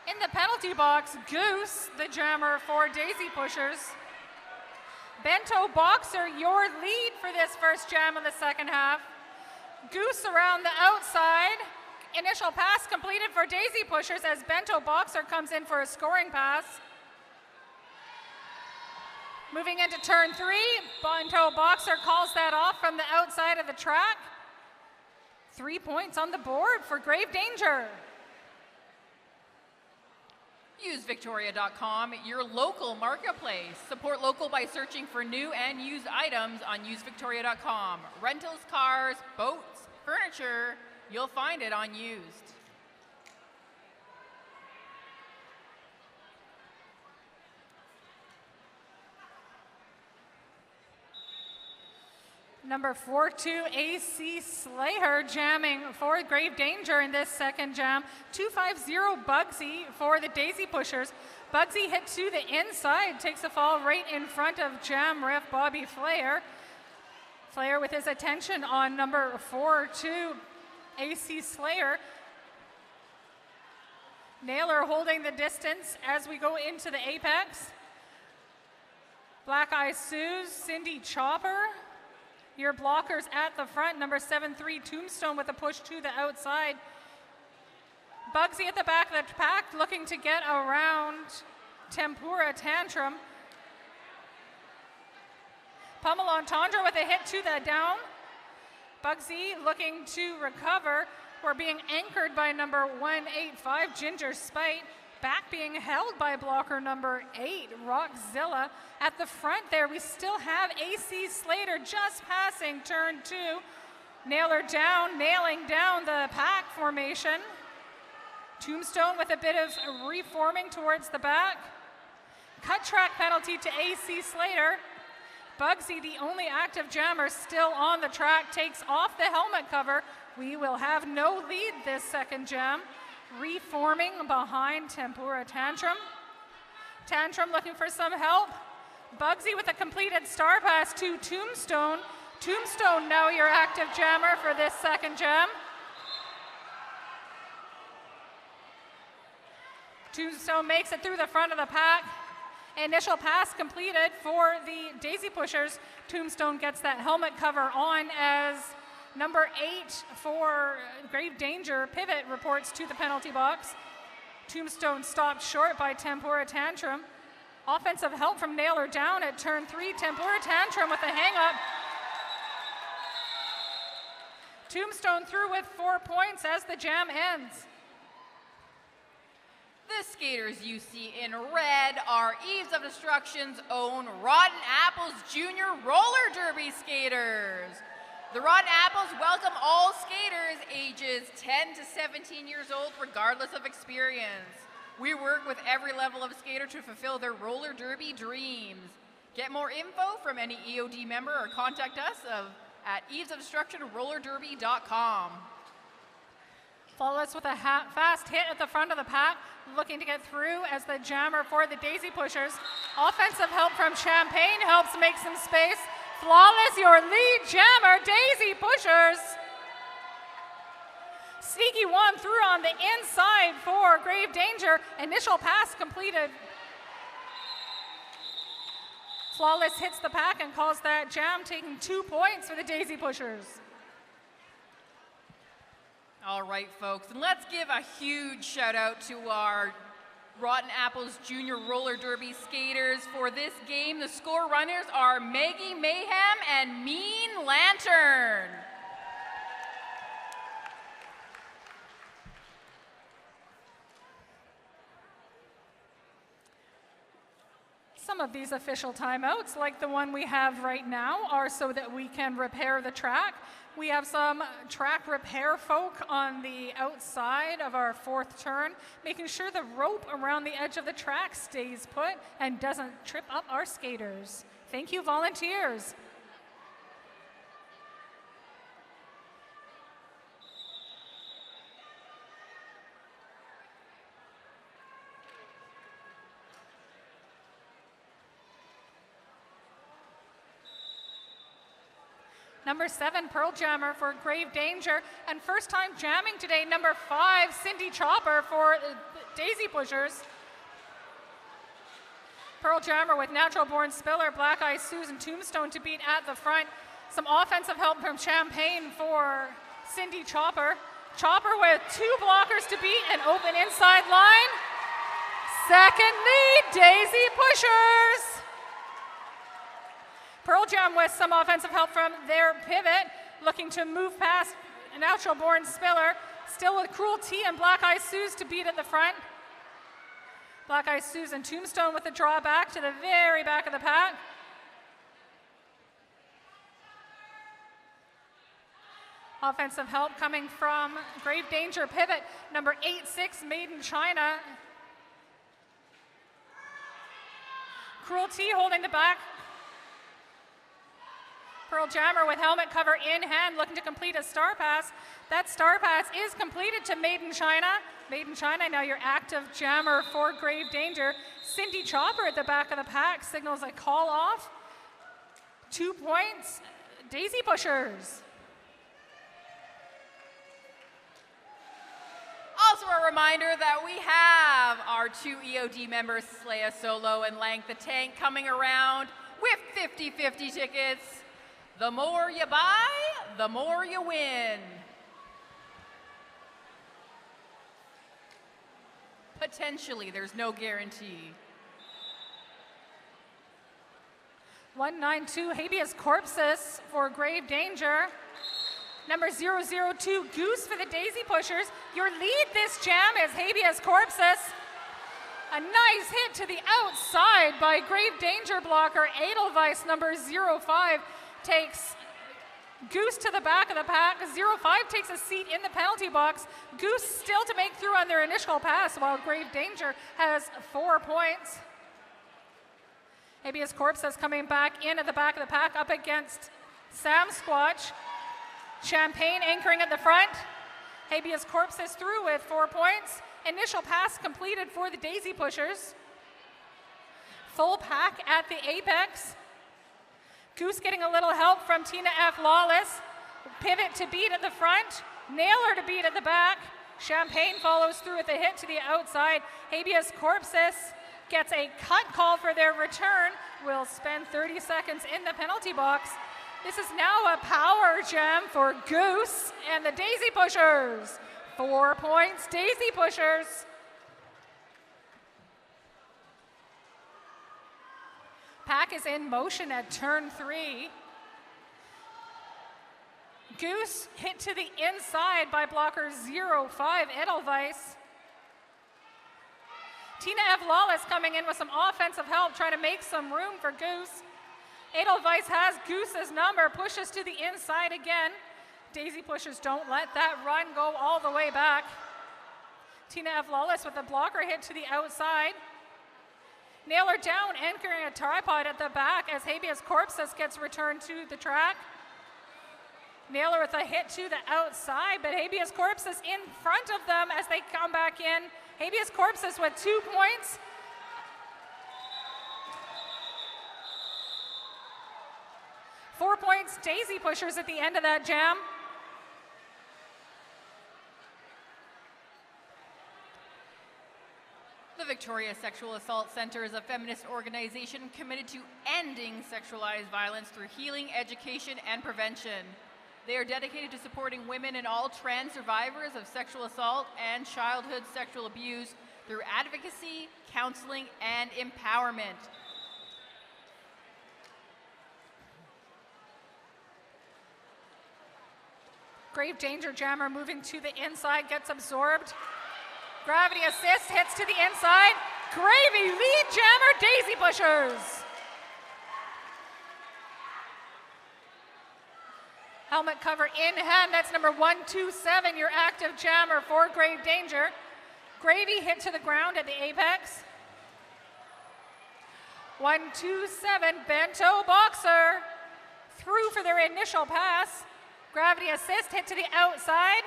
In the penalty box, Goose, the jammer for Daisy Pushers. Bento Boxer, your lead for this first jam of the second half. Goose around the outside. Initial pass completed for Daisy Pushers as Bento Boxer comes in for a scoring pass. Moving into turn 3, Bento Boxer calls that off from the outside of the track. 3 points on the board for Grave Danger. Use Victoria.com, your local marketplace. Support local by searching for new and used items on usevictoria.com. Rentals, cars, boats, furniture, you'll find it on used. Number 42, AC Slayer, jamming for Grave Danger in this second jam. 250 Bugsy for the Daisy Pushers. Bugsy hit to the inside, takes a fall right in front of jam ref Bobby Flair. Flair with his attention on number 42, AC Slayer. Naylor holding the distance as we go into the apex. Black Eye Sue's, Cindy Chopper. Your blockers at the front, number 7-3 Tombstone with a push to the outside. Bugsy at the back of the pack looking to get around Tempura Tantrum. Pummel Entendre with a hit to the down. Bugsy looking to recover. We're being anchored by number 185 Ginger Spite. Back being held by blocker number 8, Rockzilla. At the front there, we still have AC Slater just passing turn 2. Naylor down, nailing down the pack formation. Tombstone with a bit of reforming towards the back. Cut track penalty to AC Slater. Bugsy, the only active jammer still on the track, takes off the helmet cover. We will have no lead this second jam. Reforming behind Tempura Tantrum. Tantrum looking for some help. Bugsy with a completed star pass to Tombstone. Tombstone now your active jammer for this second jam. Tombstone makes it through the front of the pack. Initial pass completed for the Daisy Pushers. Tombstone gets that helmet cover on as number 8 for Grave Danger, Pivot, reports to the penalty box. Tombstone stopped short by Tempura Tantrum. Offensive help from Naylor down at turn 3. Tempura Tantrum with a hang-up. Tombstone through with 4 points as the jam ends. The skaters you see in red are Eves of Destruction's own Rotten Apples Junior Roller Derby skaters. The Rotten Apples welcome all skaters ages 10 to 17 years old, regardless of experience. We work with every level of skater to fulfill their roller derby dreams. Get more info from any EOD member or contact us at evesofdestructionrollerderby.com. Follow us with a fast hit at the front of the pack, looking to get through as the jammer for the Daisy Pushers. Offensive help from Champagne helps make some space. Flawless, your lead jammer, Daisy Pushers. Sneaky one through on the inside for Grave Danger. Initial pass completed. Flawless hits the pack and calls that jam, taking 2 points for the Daisy Pushers. All right, folks, and let's give a huge shout out to our Rotten Apples Junior Roller Derby skaters. For this game, the score runners are Maggie Mayhem and Mean Lantern. Some of these official timeouts, like the one we have right now, are so that we can repair the track. We have some track repair folk on the outside of our fourth turn, making sure the rope around the edge of the track stays put and doesn't trip up our skaters. Thank you, volunteers. Number 7, Pearl Jammer for Grave Danger. And first time jamming today, number 5, Cindy Chopper for Daisy Pushers. Pearl Jammer with Natural Born Spiller, Black Eyed Susan Tombstone to beat at the front. Some offensive help from Champagne for Cindy Chopper. Chopper with 2 blockers to beat and open inside line. Second lead, Daisy Pushers. Pearl Jam with some offensive help from their pivot, looking to move past Natural Born Spiller, still with Cruelty and Black Eyed Suze to beat at the front. Black Eyed Suze and Tombstone with the draw back to the very back of the pack. Offensive help coming from Grave Danger pivot, number 8-6, Made in China. Cruelty holding the back. Pearl Jammer with helmet cover in hand, looking to complete a star pass. That star pass is completed to Made in China. Made in China, now your active jammer for Grave Danger. Cindy Chopper at the back of the pack signals a call off. 2 points, Daisy Pushers. Also a reminder that we have our 2 EOD members, Slaya Solo and Lank the Tank, coming around with 50-50 tickets. The more you buy, the more you win. Potentially, there's no guarantee. 192 Habeas Corpus for Grave Danger. Number 002 Goose for the Daisy Pushers. Your lead this jam is Habeas Corpus. A nice hit to the outside by Grave Danger blocker Edelweiss, number 05. Takes Goose to the back of the pack. 05 takes a seat in the penalty box. Goose still to make through on their initial pass, while Grave Danger has 4 points. Habeas Corpus coming back in at the back of the pack up against Sam Squatch. Champagne anchoring at the front. Habeas Corpus through with 4 points. Initial pass completed for the Daisy Pushers. Full pack at the apex. Goose getting a little help from Tina F. Lawless. Pivot to beat at the front. Nailer to beat at the back. Champagne follows through with a hit to the outside. Habeas Corpus gets a cut call for their return. Will spend 30 seconds in the penalty box. This is now a power jam for Goose and the Daisy Pushers. 4 points, Daisy Pushers. Pack is in motion at turn 3. Goose hit to the inside by blocker 05, Edelweiss. Tina F. Lawless coming in with some offensive help, trying to make some room for Goose. Edelweiss has Goose's number, pushes to the inside again. Daisy Pushers don't let that run go all the way back. Tina F. Lawless with a blocker hit to the outside. Nailer down, anchoring a tripod at the back as Habeas Corpus gets returned to the track. Nailer with a hit to the outside, but Habeas Corpus in front of them as they come back in. Habeas Corpus with 2 points. Four points, Daisy Pushers at the end of that jam. The Victoria Sexual Assault Centre is a feminist organization committed to ending sexualized violence through healing, education, and prevention. They are dedicated to supporting women and all trans survivors of sexual assault and childhood sexual abuse through advocacy, counseling, and empowerment. Grave Danger jammer moving to the inside, gets absorbed. Gravity assist, hits to the inside. Gravy lead jammer Daisy Pushers. Helmet cover in hand, that's number 127, your active jammer for Grave Danger. Gravy hit to the ground at the apex. 127, Bento Boxer. Through for their initial pass. Gravity assist, hit to the outside.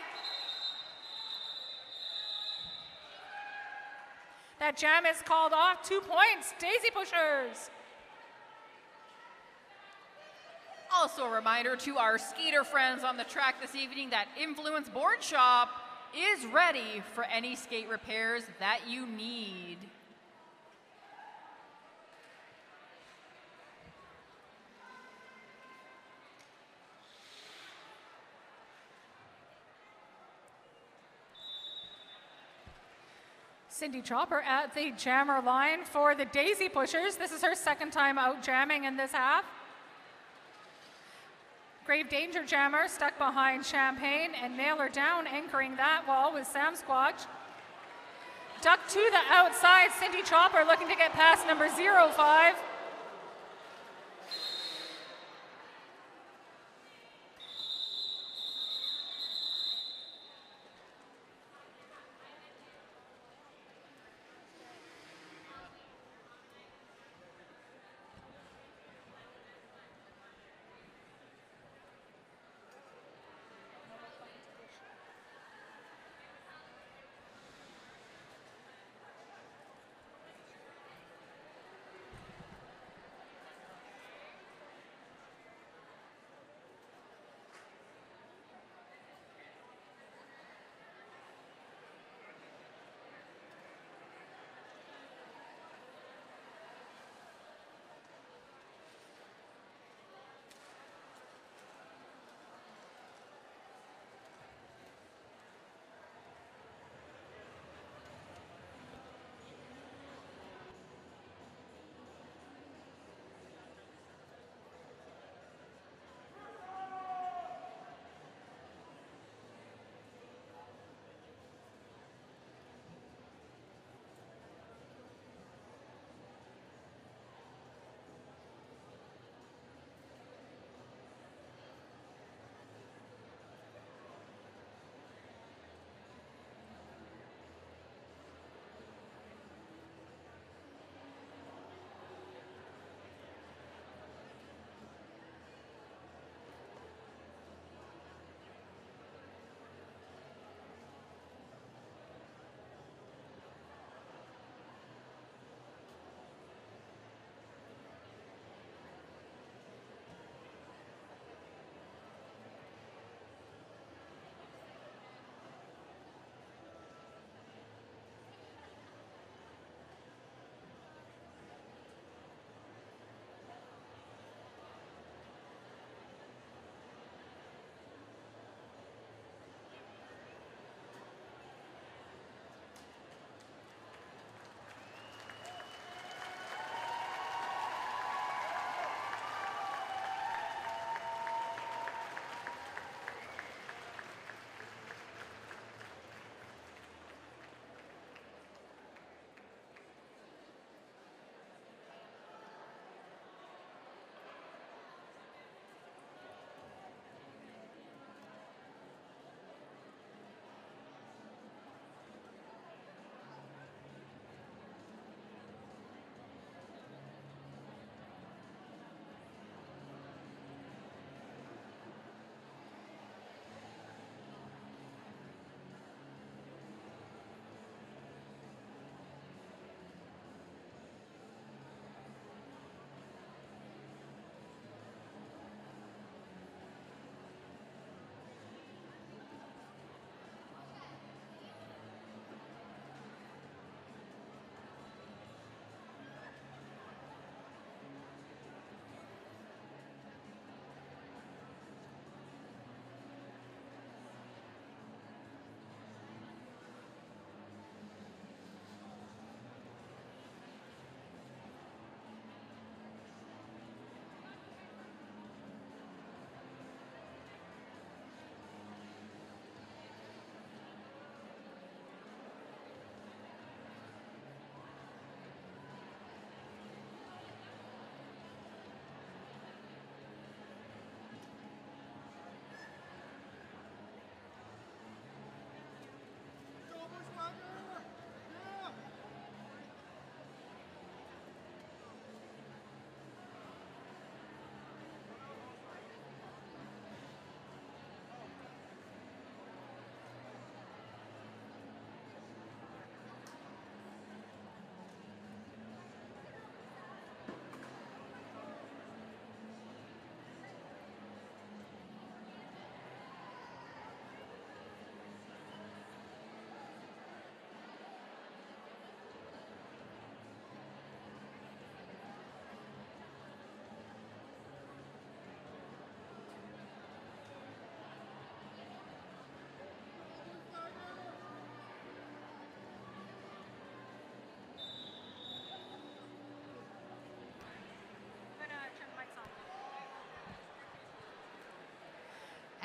That jam is called off, 2 points, Daisy Pushers. Also a reminder to our skater friends on the track this evening that Influence Board Shop is ready for any skate repairs that you need. Cindy Chopper at the jammer line for the Daisy Pushers. This is her second time out jamming in this half. Grave Danger jammer stuck behind Champagne and Nailer down, anchoring that wall with Sam Squatch. Duck to the outside, Cindy Chopper looking to get past number 05.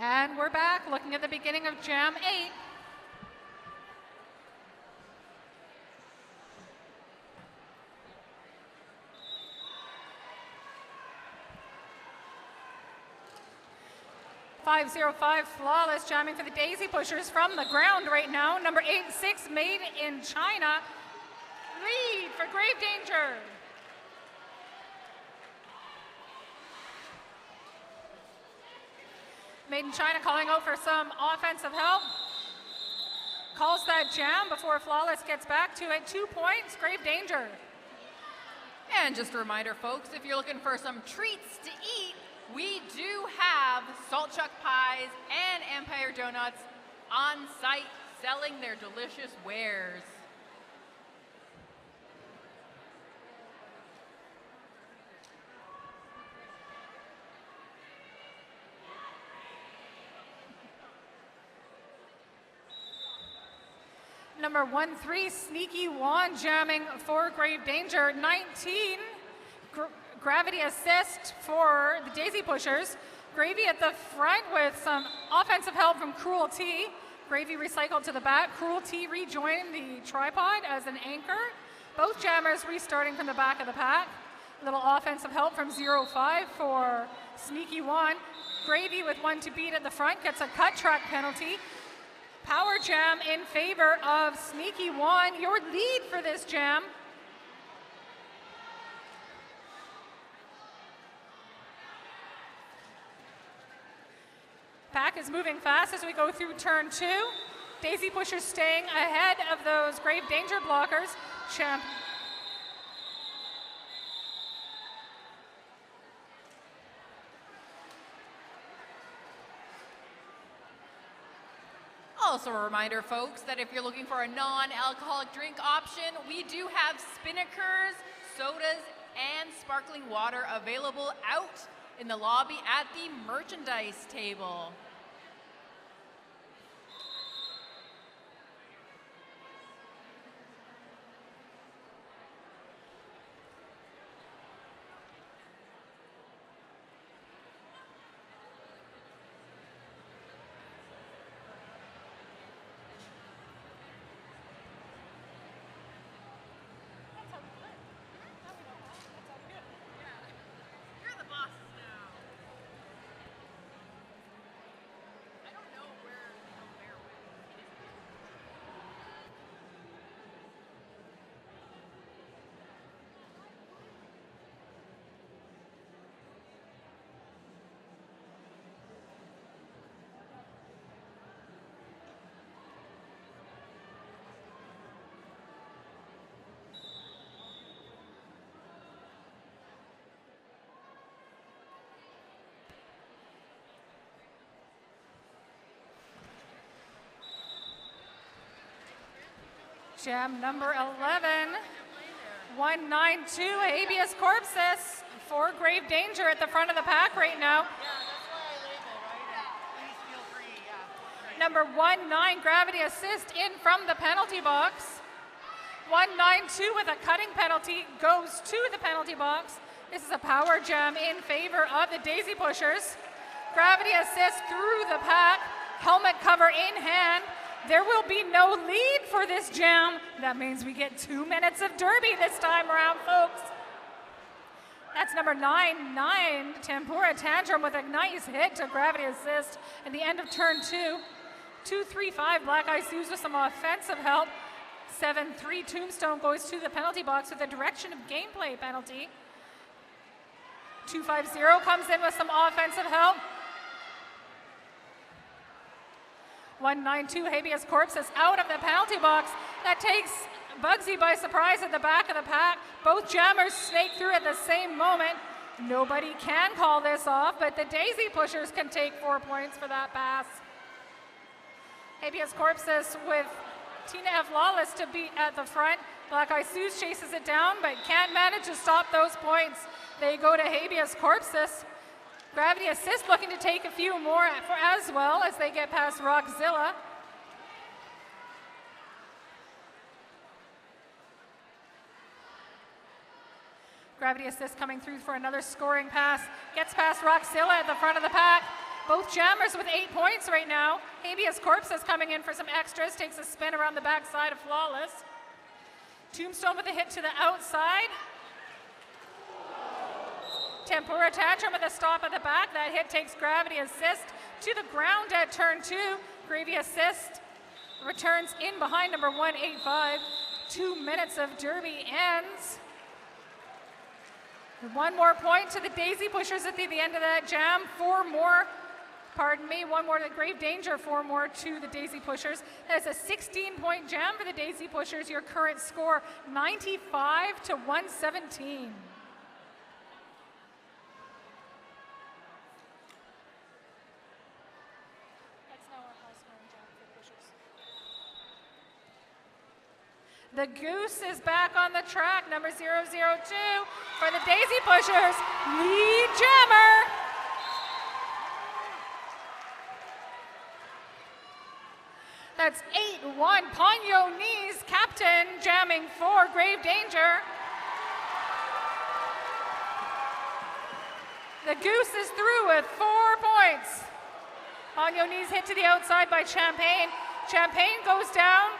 And we're back looking at the beginning of Jam 8. .505 flawless jamming for the Daisy Pushers from the ground right now. Number 8-6 made in China. Lead for Grave Danger. Made in China calling out for some offensive help. Calls that jam before Flawless gets back to it. 2 points, Grave Danger. And just a reminder, folks, if you're looking for some treats to eat, we do have Salt Chuck Pies and Empire Donuts on site selling their delicious wares. Number 1-3, Sneaky Juan jamming for Grave Danger. 19, Gravity assist for the Daisy Pushers. Gravy at the front with some offensive help from Cruelty. Gravy recycled to the back. Cruelty rejoined the tripod as an anchor. Both jammers restarting from the back of the pack. A little offensive help from 0-5 for Sneaky Juan. Gravy with 1 to beat at the front gets a cut track penalty. Power jam in favor of Sneaky Juan. Your lead for this jam. Pack is moving fast as we go through turn 2. Daisy Pushers staying ahead of those Grave Danger blockers. Also a reminder, folks, that if you're looking for a non-alcoholic drink option, we do have Spinnakers, sodas, and sparkling water available out in the lobby at the merchandise table. Jam number 11, 192 Habeas Corpus for Grave Danger at the front of the pack right now. Number 19 Gravity Assist in from the penalty box. 192 with a cutting penalty goes to the penalty box. This is a power jam in favor of the Daisy Pushers. Gravity Assist through the pack, helmet cover in hand. There will be no lead for this jam. That means we get 2 minutes of derby this time around, folks. That's number 9, Tempura Tantrum with a nice hit to Gravity Assist at the end of turn 2. 2-3-5, Black Eye Sues with some offensive help. 7-3, Tombstone goes to the penalty box with a direction of gameplay penalty. 2-5-0 comes in with some offensive help. 192 Habeas Corpus out of the penalty box. That takes Bugsy by surprise at the back of the pack. Both jammers snake through at the same moment. Nobody can call this off, but the Daisy Pushers can take 4 points for that pass. Habeas Corpus with Tina F. Lawless to be at the front. Black Eye Sues chases it down, but can't manage to stop those points. They go to Habeas Corpus. Gravity Assist looking to take a few more as well as they get past Rockzilla. Gravity Assist coming through for another scoring pass. Gets past Rockzilla at the front of the pack. Both jammers with 8 points right now. Habeas Corpse is coming in for some extras, takes a spin around the backside of Flawless. Tombstone with a hit to the outside. Tempura Tantrum with a stop at the back. That hit takes Gravity Assist to the ground at turn 2. Gravy Assist returns in behind number 185. 2 minutes of Derby ends. One more point to the Daisy Pushers at the end of that jam. One more to Grave Danger, 4 more to the Daisy Pushers. That's a 16-point jam for the Daisy Pushers. Your current score, 95 to 117. The Goose is back on the track, number 002 for the Daisy Pushers, lead jammer. That's 8-1, Ponyo Knees, captain, jamming for Grave Danger. The Goose is through with 4 points. Ponyo Knees hit to the outside by Champagne. Champagne goes down.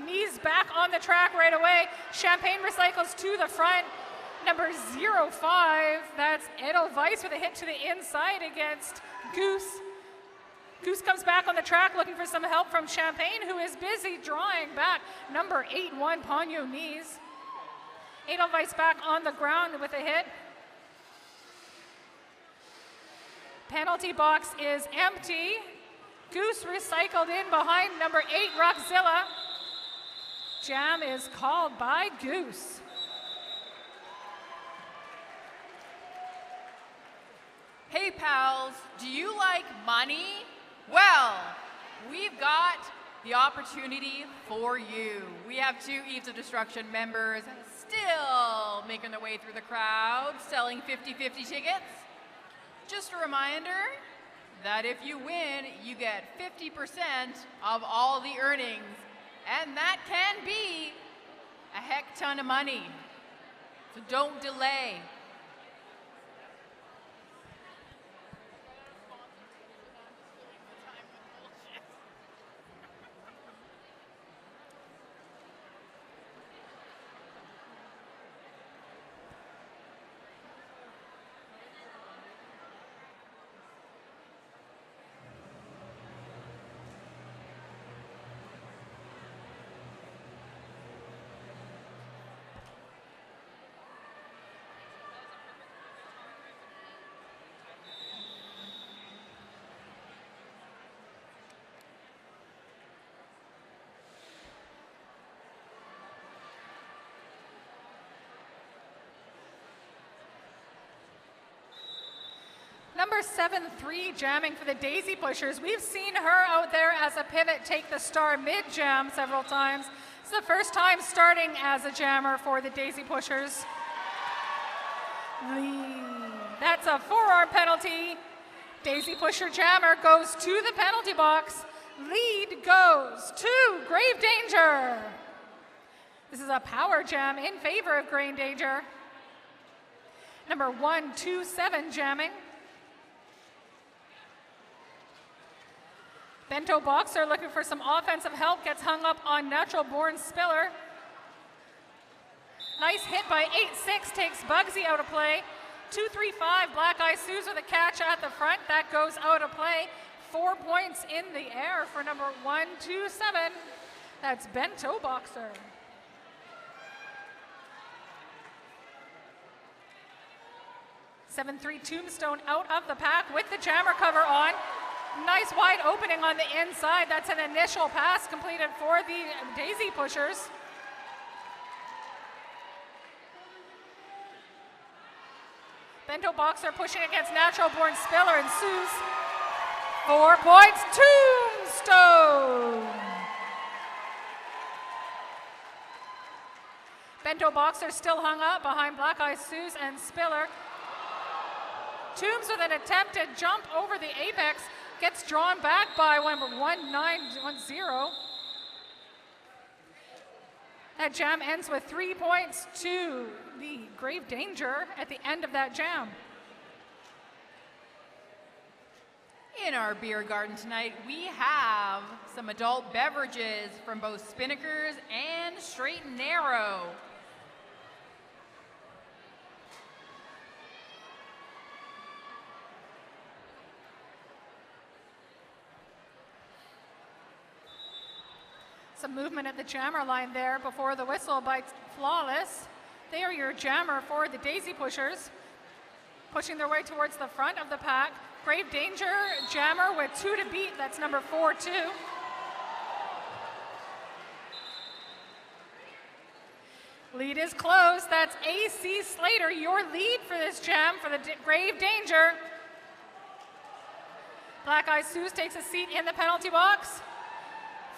Knees back on the track right away. Champagne recycles to the front. Number 05, that's Edelweiss with a hit to the inside against Goose. Goose comes back on the track looking for some help from Champagne, who is busy drawing back number 8-1, Ponyo Knees. Edelweiss back on the ground with a hit. Penalty box is empty. Goose recycled in behind number 8, Rockzilla. Jam is called by Goose. Hey pals, do you like money? Well, we've got the opportunity for you. We have 2 Eves of Destruction members still making their way through the crowd, selling 50-50 tickets. Just a reminder that if you win, you get 50% of all the earnings, and that can be a heck ton of money. So don't delay. Number 7-3 jamming for the Daisy Pushers. We've seen her out there as a pivot take the star mid-jam several times. It's the first time starting as a jammer for the Daisy Pushers. That's a forearm penalty. Daisy Pusher jammer goes to the penalty box. Lead goes to Grave Danger. This is a power jam in favor of Grave Danger. Number 127 jamming. Bento Boxer looking for some offensive help, gets hung up on Natural Born Spiller. Nice hit by 8-6, takes Bugsy out of play. 2-3-5, Black Eye Sue's with a catch at the front. That goes out of play. 4 points in the air for number 127. That's Bento Boxer. (7-3) Tombstone out of the pack with the jammer cover on. Nice wide opening on the inside. That's an initial pass completed for the Daisy Pushers. Bento Boxer pushing against Natural Born Spiller and Sue's. 4 points, Tombstone. Bento Boxer still hung up behind Black Eye Sue's and Spiller. Toombs with an attempted jump over the apex. Gets drawn back by number 1910. That jam ends with 3 points to the Grave Danger at the end of that jam. In our beer garden tonight, we have some adult beverages from both Spinnakers and Straight and Narrow. Some movement at the jammer line there before the whistle by Flawless. They are your jammer for the Daisy Pushers, pushing their way towards the front of the pack. Grave Danger, jammer with 2 to beat. That's number 4-2. Lead is close. That's AC Slater, your lead for this jam for the Grave Danger. Black Eye Suze takes a seat in the penalty box.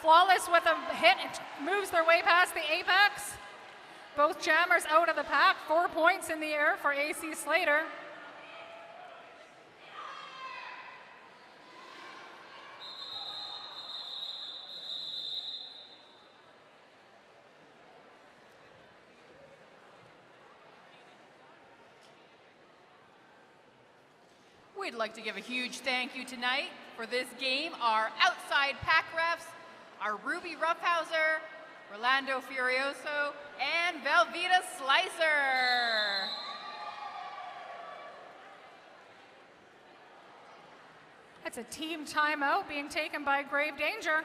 Flawless with a hit moves their way past the apex. Both jammers out of the pack. 4 points in the air for AC Slater. We'd like to give a huge thank you tonight for this game, our outside pack refs, our Ruby Roughhouser, Rolando Furioso, and Velveeta Slicer. That's a team timeout being taken by Grave Danger.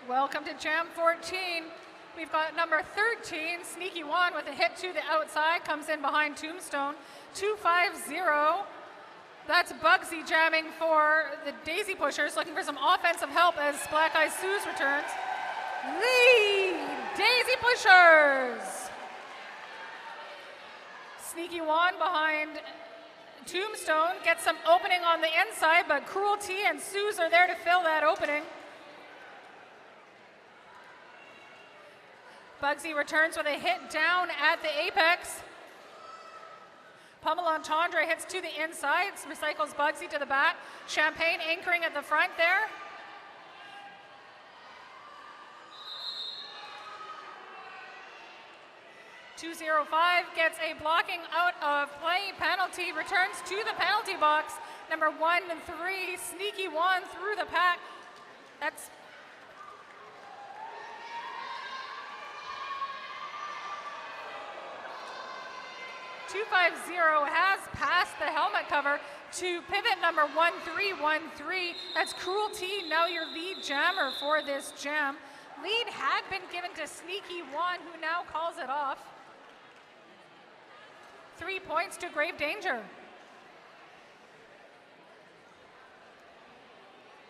Welcome to Jam 14. We've got number 13, Sneaky One, with a hit to the outside, comes in behind Tombstone. 2-5-0. That's Bugsy jamming for the Daisy Pushers, looking for some offensive help as Black Eye Suze returns. Lead, Daisy Pushers. Sneaky One behind Tombstone, gets some opening on the inside, but Cruelty and Suze are there to fill that opening. Bugsy returns with a hit down at the apex. Pummel Entendre hits to the inside, recycles Bugsy to the back. Champagne anchoring at the front there. .205 gets a blocking out of play penalty, returns to the penalty box. Number 1 and 3, Sneaky One through the pack. That's .250 has passed the helmet cover to pivot number 1313. That's Cruelty, now your lead jammer for this jam. Lead had been given to Sneaky One, who now calls it off. 3 points to Grave Danger.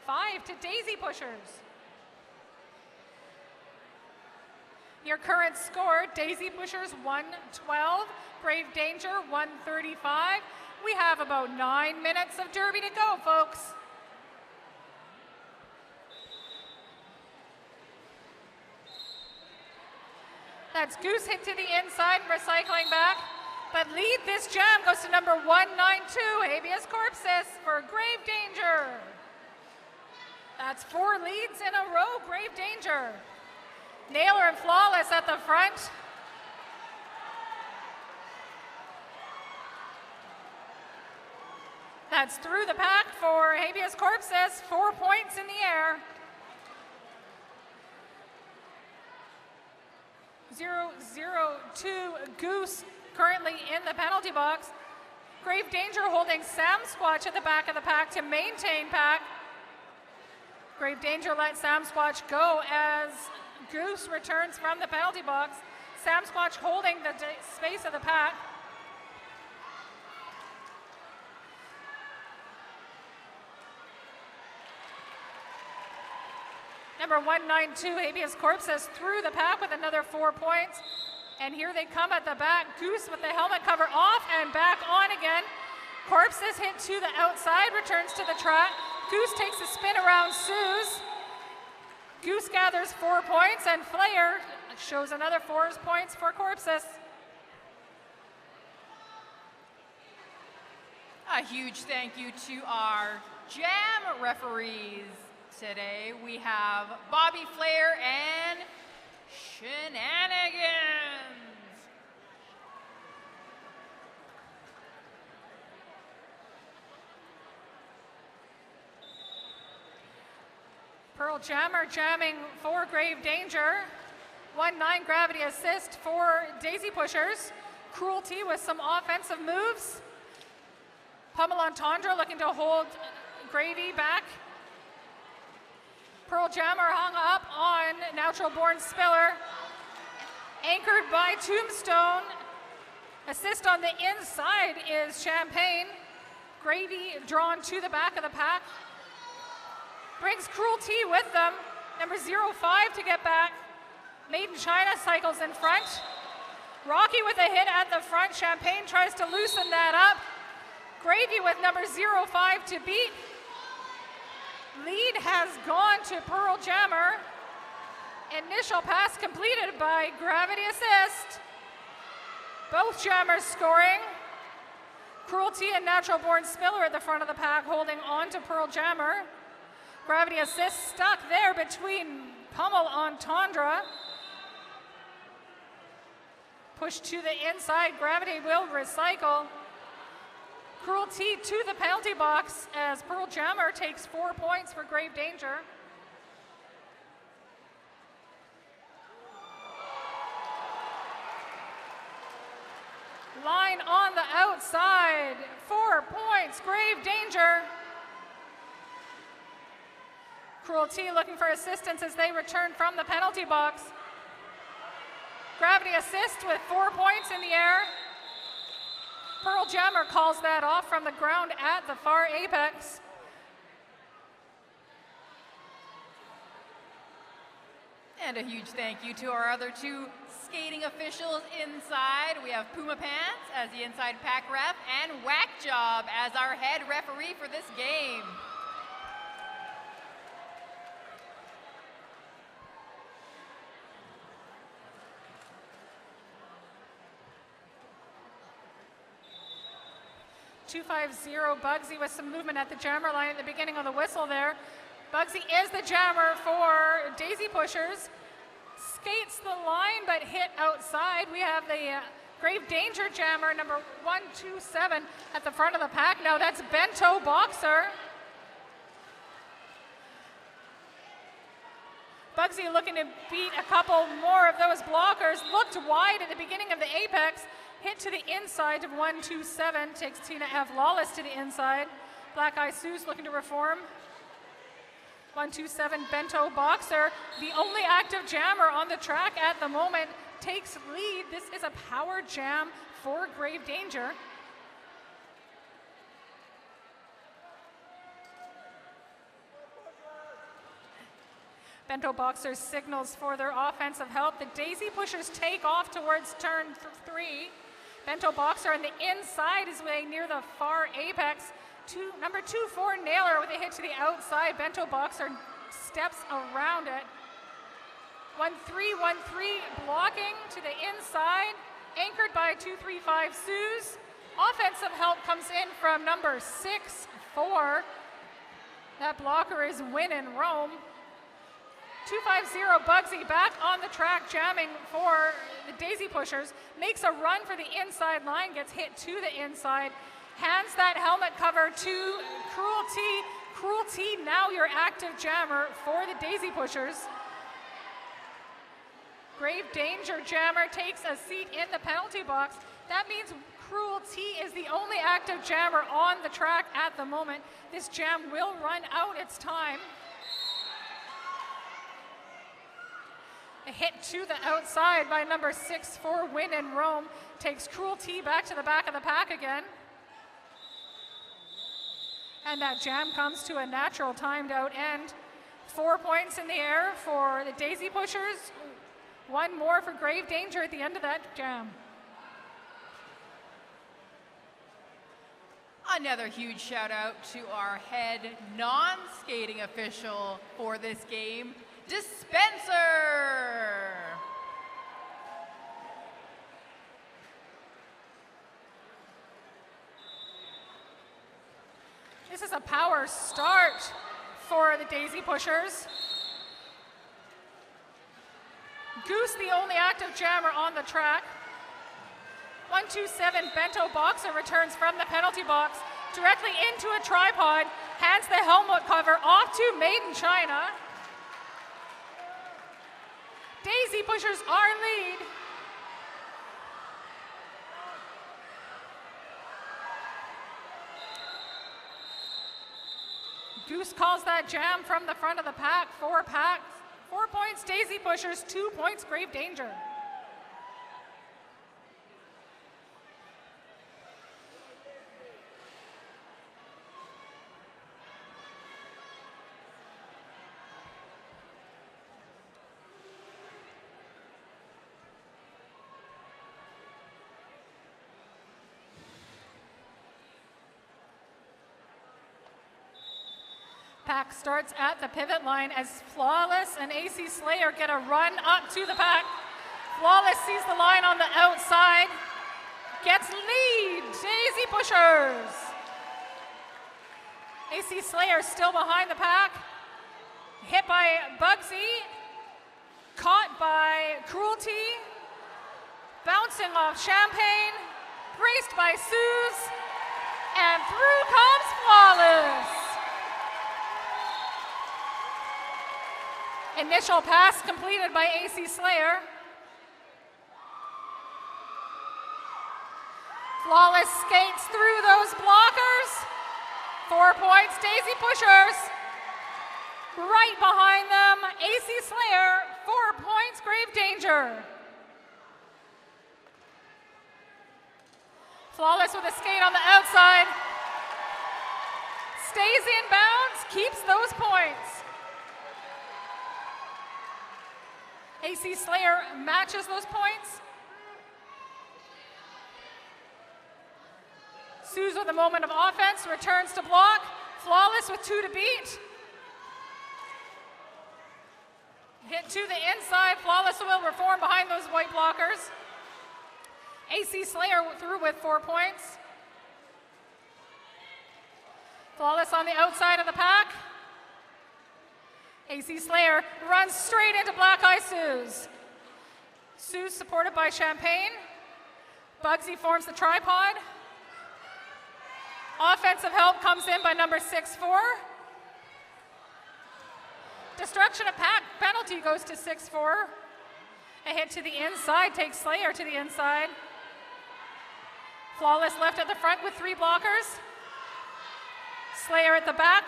5 to Daisy Pushers. Your current score, Daisy Pushers 112, Grave Danger 135. We have about 9 minutes of derby to go, folks. That's Goose hit to the inside, recycling back. But lead this jam goes to number 192, Habeas Corpus for Grave Danger. That's 4 leads in a row, Grave Danger. Nailer and Flawless at the front. That's through the pack for Habeas Corpus, 4 points in the air. 002 Goose currently in the penalty box. Grave Danger holding Sam Squatch at the back of the pack to maintain pack. Grave Danger let Sam Squatch go as Goose returns from the penalty box. Sam Squatch holding the space of the pack. Number 192, Habeas Corpus, through the pack with another 4 points. And here they come at the back. Goose with the helmet cover off and back on again. Corpus hit to the outside, returns to the track. Goose takes a spin around Suze. Goose gathers 4 points, and Flair shows another 4 points for Corpus. A huge thank you to our jam referees today. We have Bobby Flair and Shenanigans. Pearl Jammer jamming for Grave Danger. 1-9 gravity assist for Daisy Pushers. Cruelty with some offensive moves. Pummel Entendre looking to hold Gravy back. Pearl Jammer hung up on Natural Born Spiller. Anchored by Tombstone. Assist on the inside is Champagne. Gravy drawn to the back of the pack. Brings Cruelty with them. Number 05 to get back. Made in China cycles in front. Rocky with a hit at the front. Champagne tries to loosen that up. Gravy with number 05 to beat. Lead has gone to Pearl Jammer. Initial pass completed by Gravity Assist. Both Jammers scoring. Cruelty and Natural Born Spiller at the front of the pack holding on to Pearl Jammer. Gravity Assist stuck there between Pummel Entendre. Push to the inside. Gravity will recycle. Cruelty to the penalty box as Pearl Jammer takes 4 points for Grave Danger. Line on the outside. 4 points, Grave Danger. Cruelty looking for assistance as they return from the penalty box. Gravity Assist with 4 points in the air. Pearl Jammer calls that off from the ground at the far apex. And a huge thank you to our other 2 skating officials inside. We have Puma Pants as the inside pack ref and Whack Job as our head referee for this game. .250 Bugsy with some movement at the jammer line at the beginning of the whistle there. Bugsy is the jammer for Daisy Pushers. Skates the line but hit outside. We have the Grave Danger jammer, number 127 at the front of the pack. Now that's Bento Boxer. Bugsy looking to beat a couple more of those blockers. Looked wide at the beginning of the apex. Hit to the inside of 127. Takes Tina F. Lawless to the inside. Black Eye Sue's looking to reform. 127 Bento Boxer, the only active jammer on the track at the moment, takes lead. This is a power jam for Grave Danger. Bento Boxer signals for their offensive help. The Daisy Pushers take off towards turn 3. Bento Boxer on the inside is way near the far apex. Number 24 Nailer with a hit to the outside. Bento Boxer steps around it. 1-3-1-3 blocking to the inside. Anchored by 235 Suze. Offensive help comes in from number 6-4. That blocker is Win in Rome. 250 Bugsy back on the track jamming for the Daisy Pushers. Makes a run for the inside line, gets hit to the inside. Hands that helmet cover to Cruelty. Cruelty, now your active jammer for the Daisy Pushers. Grave Danger jammer takes a seat in the penalty box. That means Cruelty is the only active jammer on the track at the moment. This jam will run out its time. A hit to the outside by number 6-4 Win in Rome takes Cruelty back to the back of the pack again. And that jam comes to a natural timed out end. 4 points in the air for the Daisy Pushers. One more for Grave Danger at the end of that jam. Another huge shout out to our head non-skating official for this game, Dispenser. This is a power start for the Daisy Pushers. Goose, the only active jammer on the track. 127 Bento Boxer returns from the penalty box directly into a tripod, hands the helmet cover off to Maiden China. Daisy Pushers are lead. Goose calls that jam from the front of the pack. 4 points Daisy Pushers, 2 points Grave Danger. Pack starts at the pivot line as Flawless and AC Slayer get a run up to the pack. Flawless sees the line on the outside, gets lead, Daisy Pushers. AC Slayer still behind the pack, hit by Bugsy, caught by Cruelty, bouncing off Champagne, braced by Suze, and through comes Flawless. Initial pass completed by AC Slayer. Flawless skates through those blockers. 4 points, Daisy Pushers. Right behind them, AC Slayer, 4 points, Grave Danger. Flawless with a skate on the outside. Stays in bounds, keeps those points. AC Slayer matches those points. Suze with a moment of offense, returns to block. Flawless with 2 to beat. Hit to the inside, Flawless will reform behind those white blockers. AC Slayer through with 4 points. Flawless on the outside of the pack. AC Slayer runs straight into Black Eye Suze. Suze supported by Champagne. Bugsy forms the tripod. Offensive help comes in by number 6-4. Destruction of pack penalty goes to 6-4. A hit to the inside takes Slayer to the inside. Flawless left at the front with 3 blockers. Slayer at the back.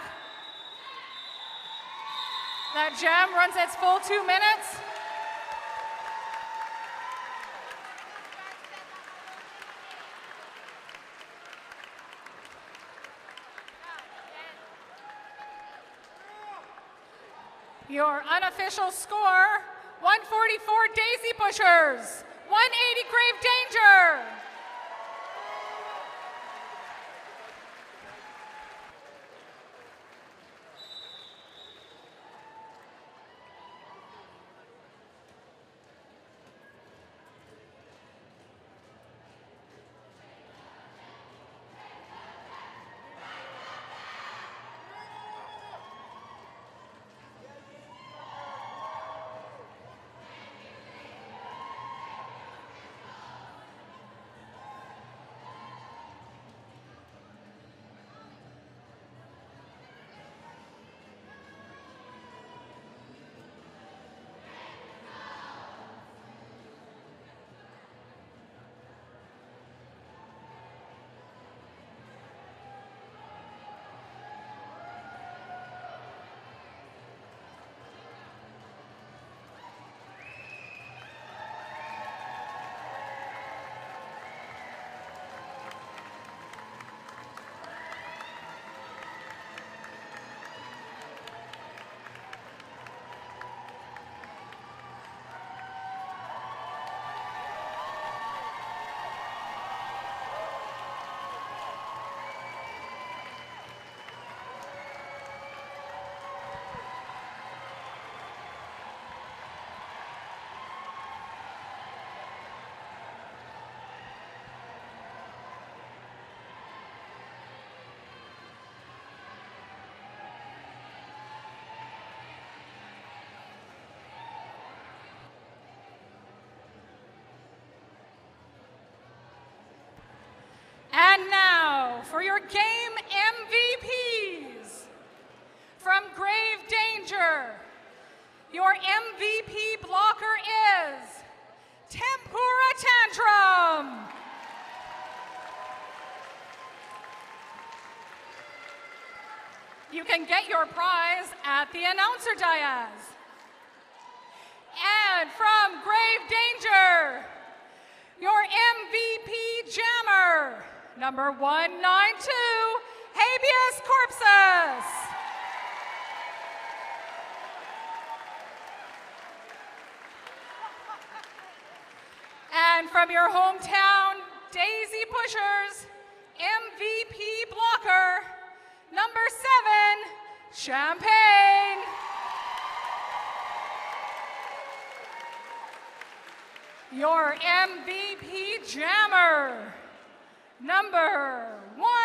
That jam runs its full 2 minutes. Your unofficial score, 144 Daisy Pushers, 180 Grave Danger. Your game MVPs. From grave danger, your MVP blocker is Tempura Tantrum. You can get your prize at the announcer dais. And from grave danger, your MVP jammer, number 192, Habeas Corpus. And from your hometown Daisy Pushers, MVP blocker, number 7, Champagne. Your MVP jammer, number 1.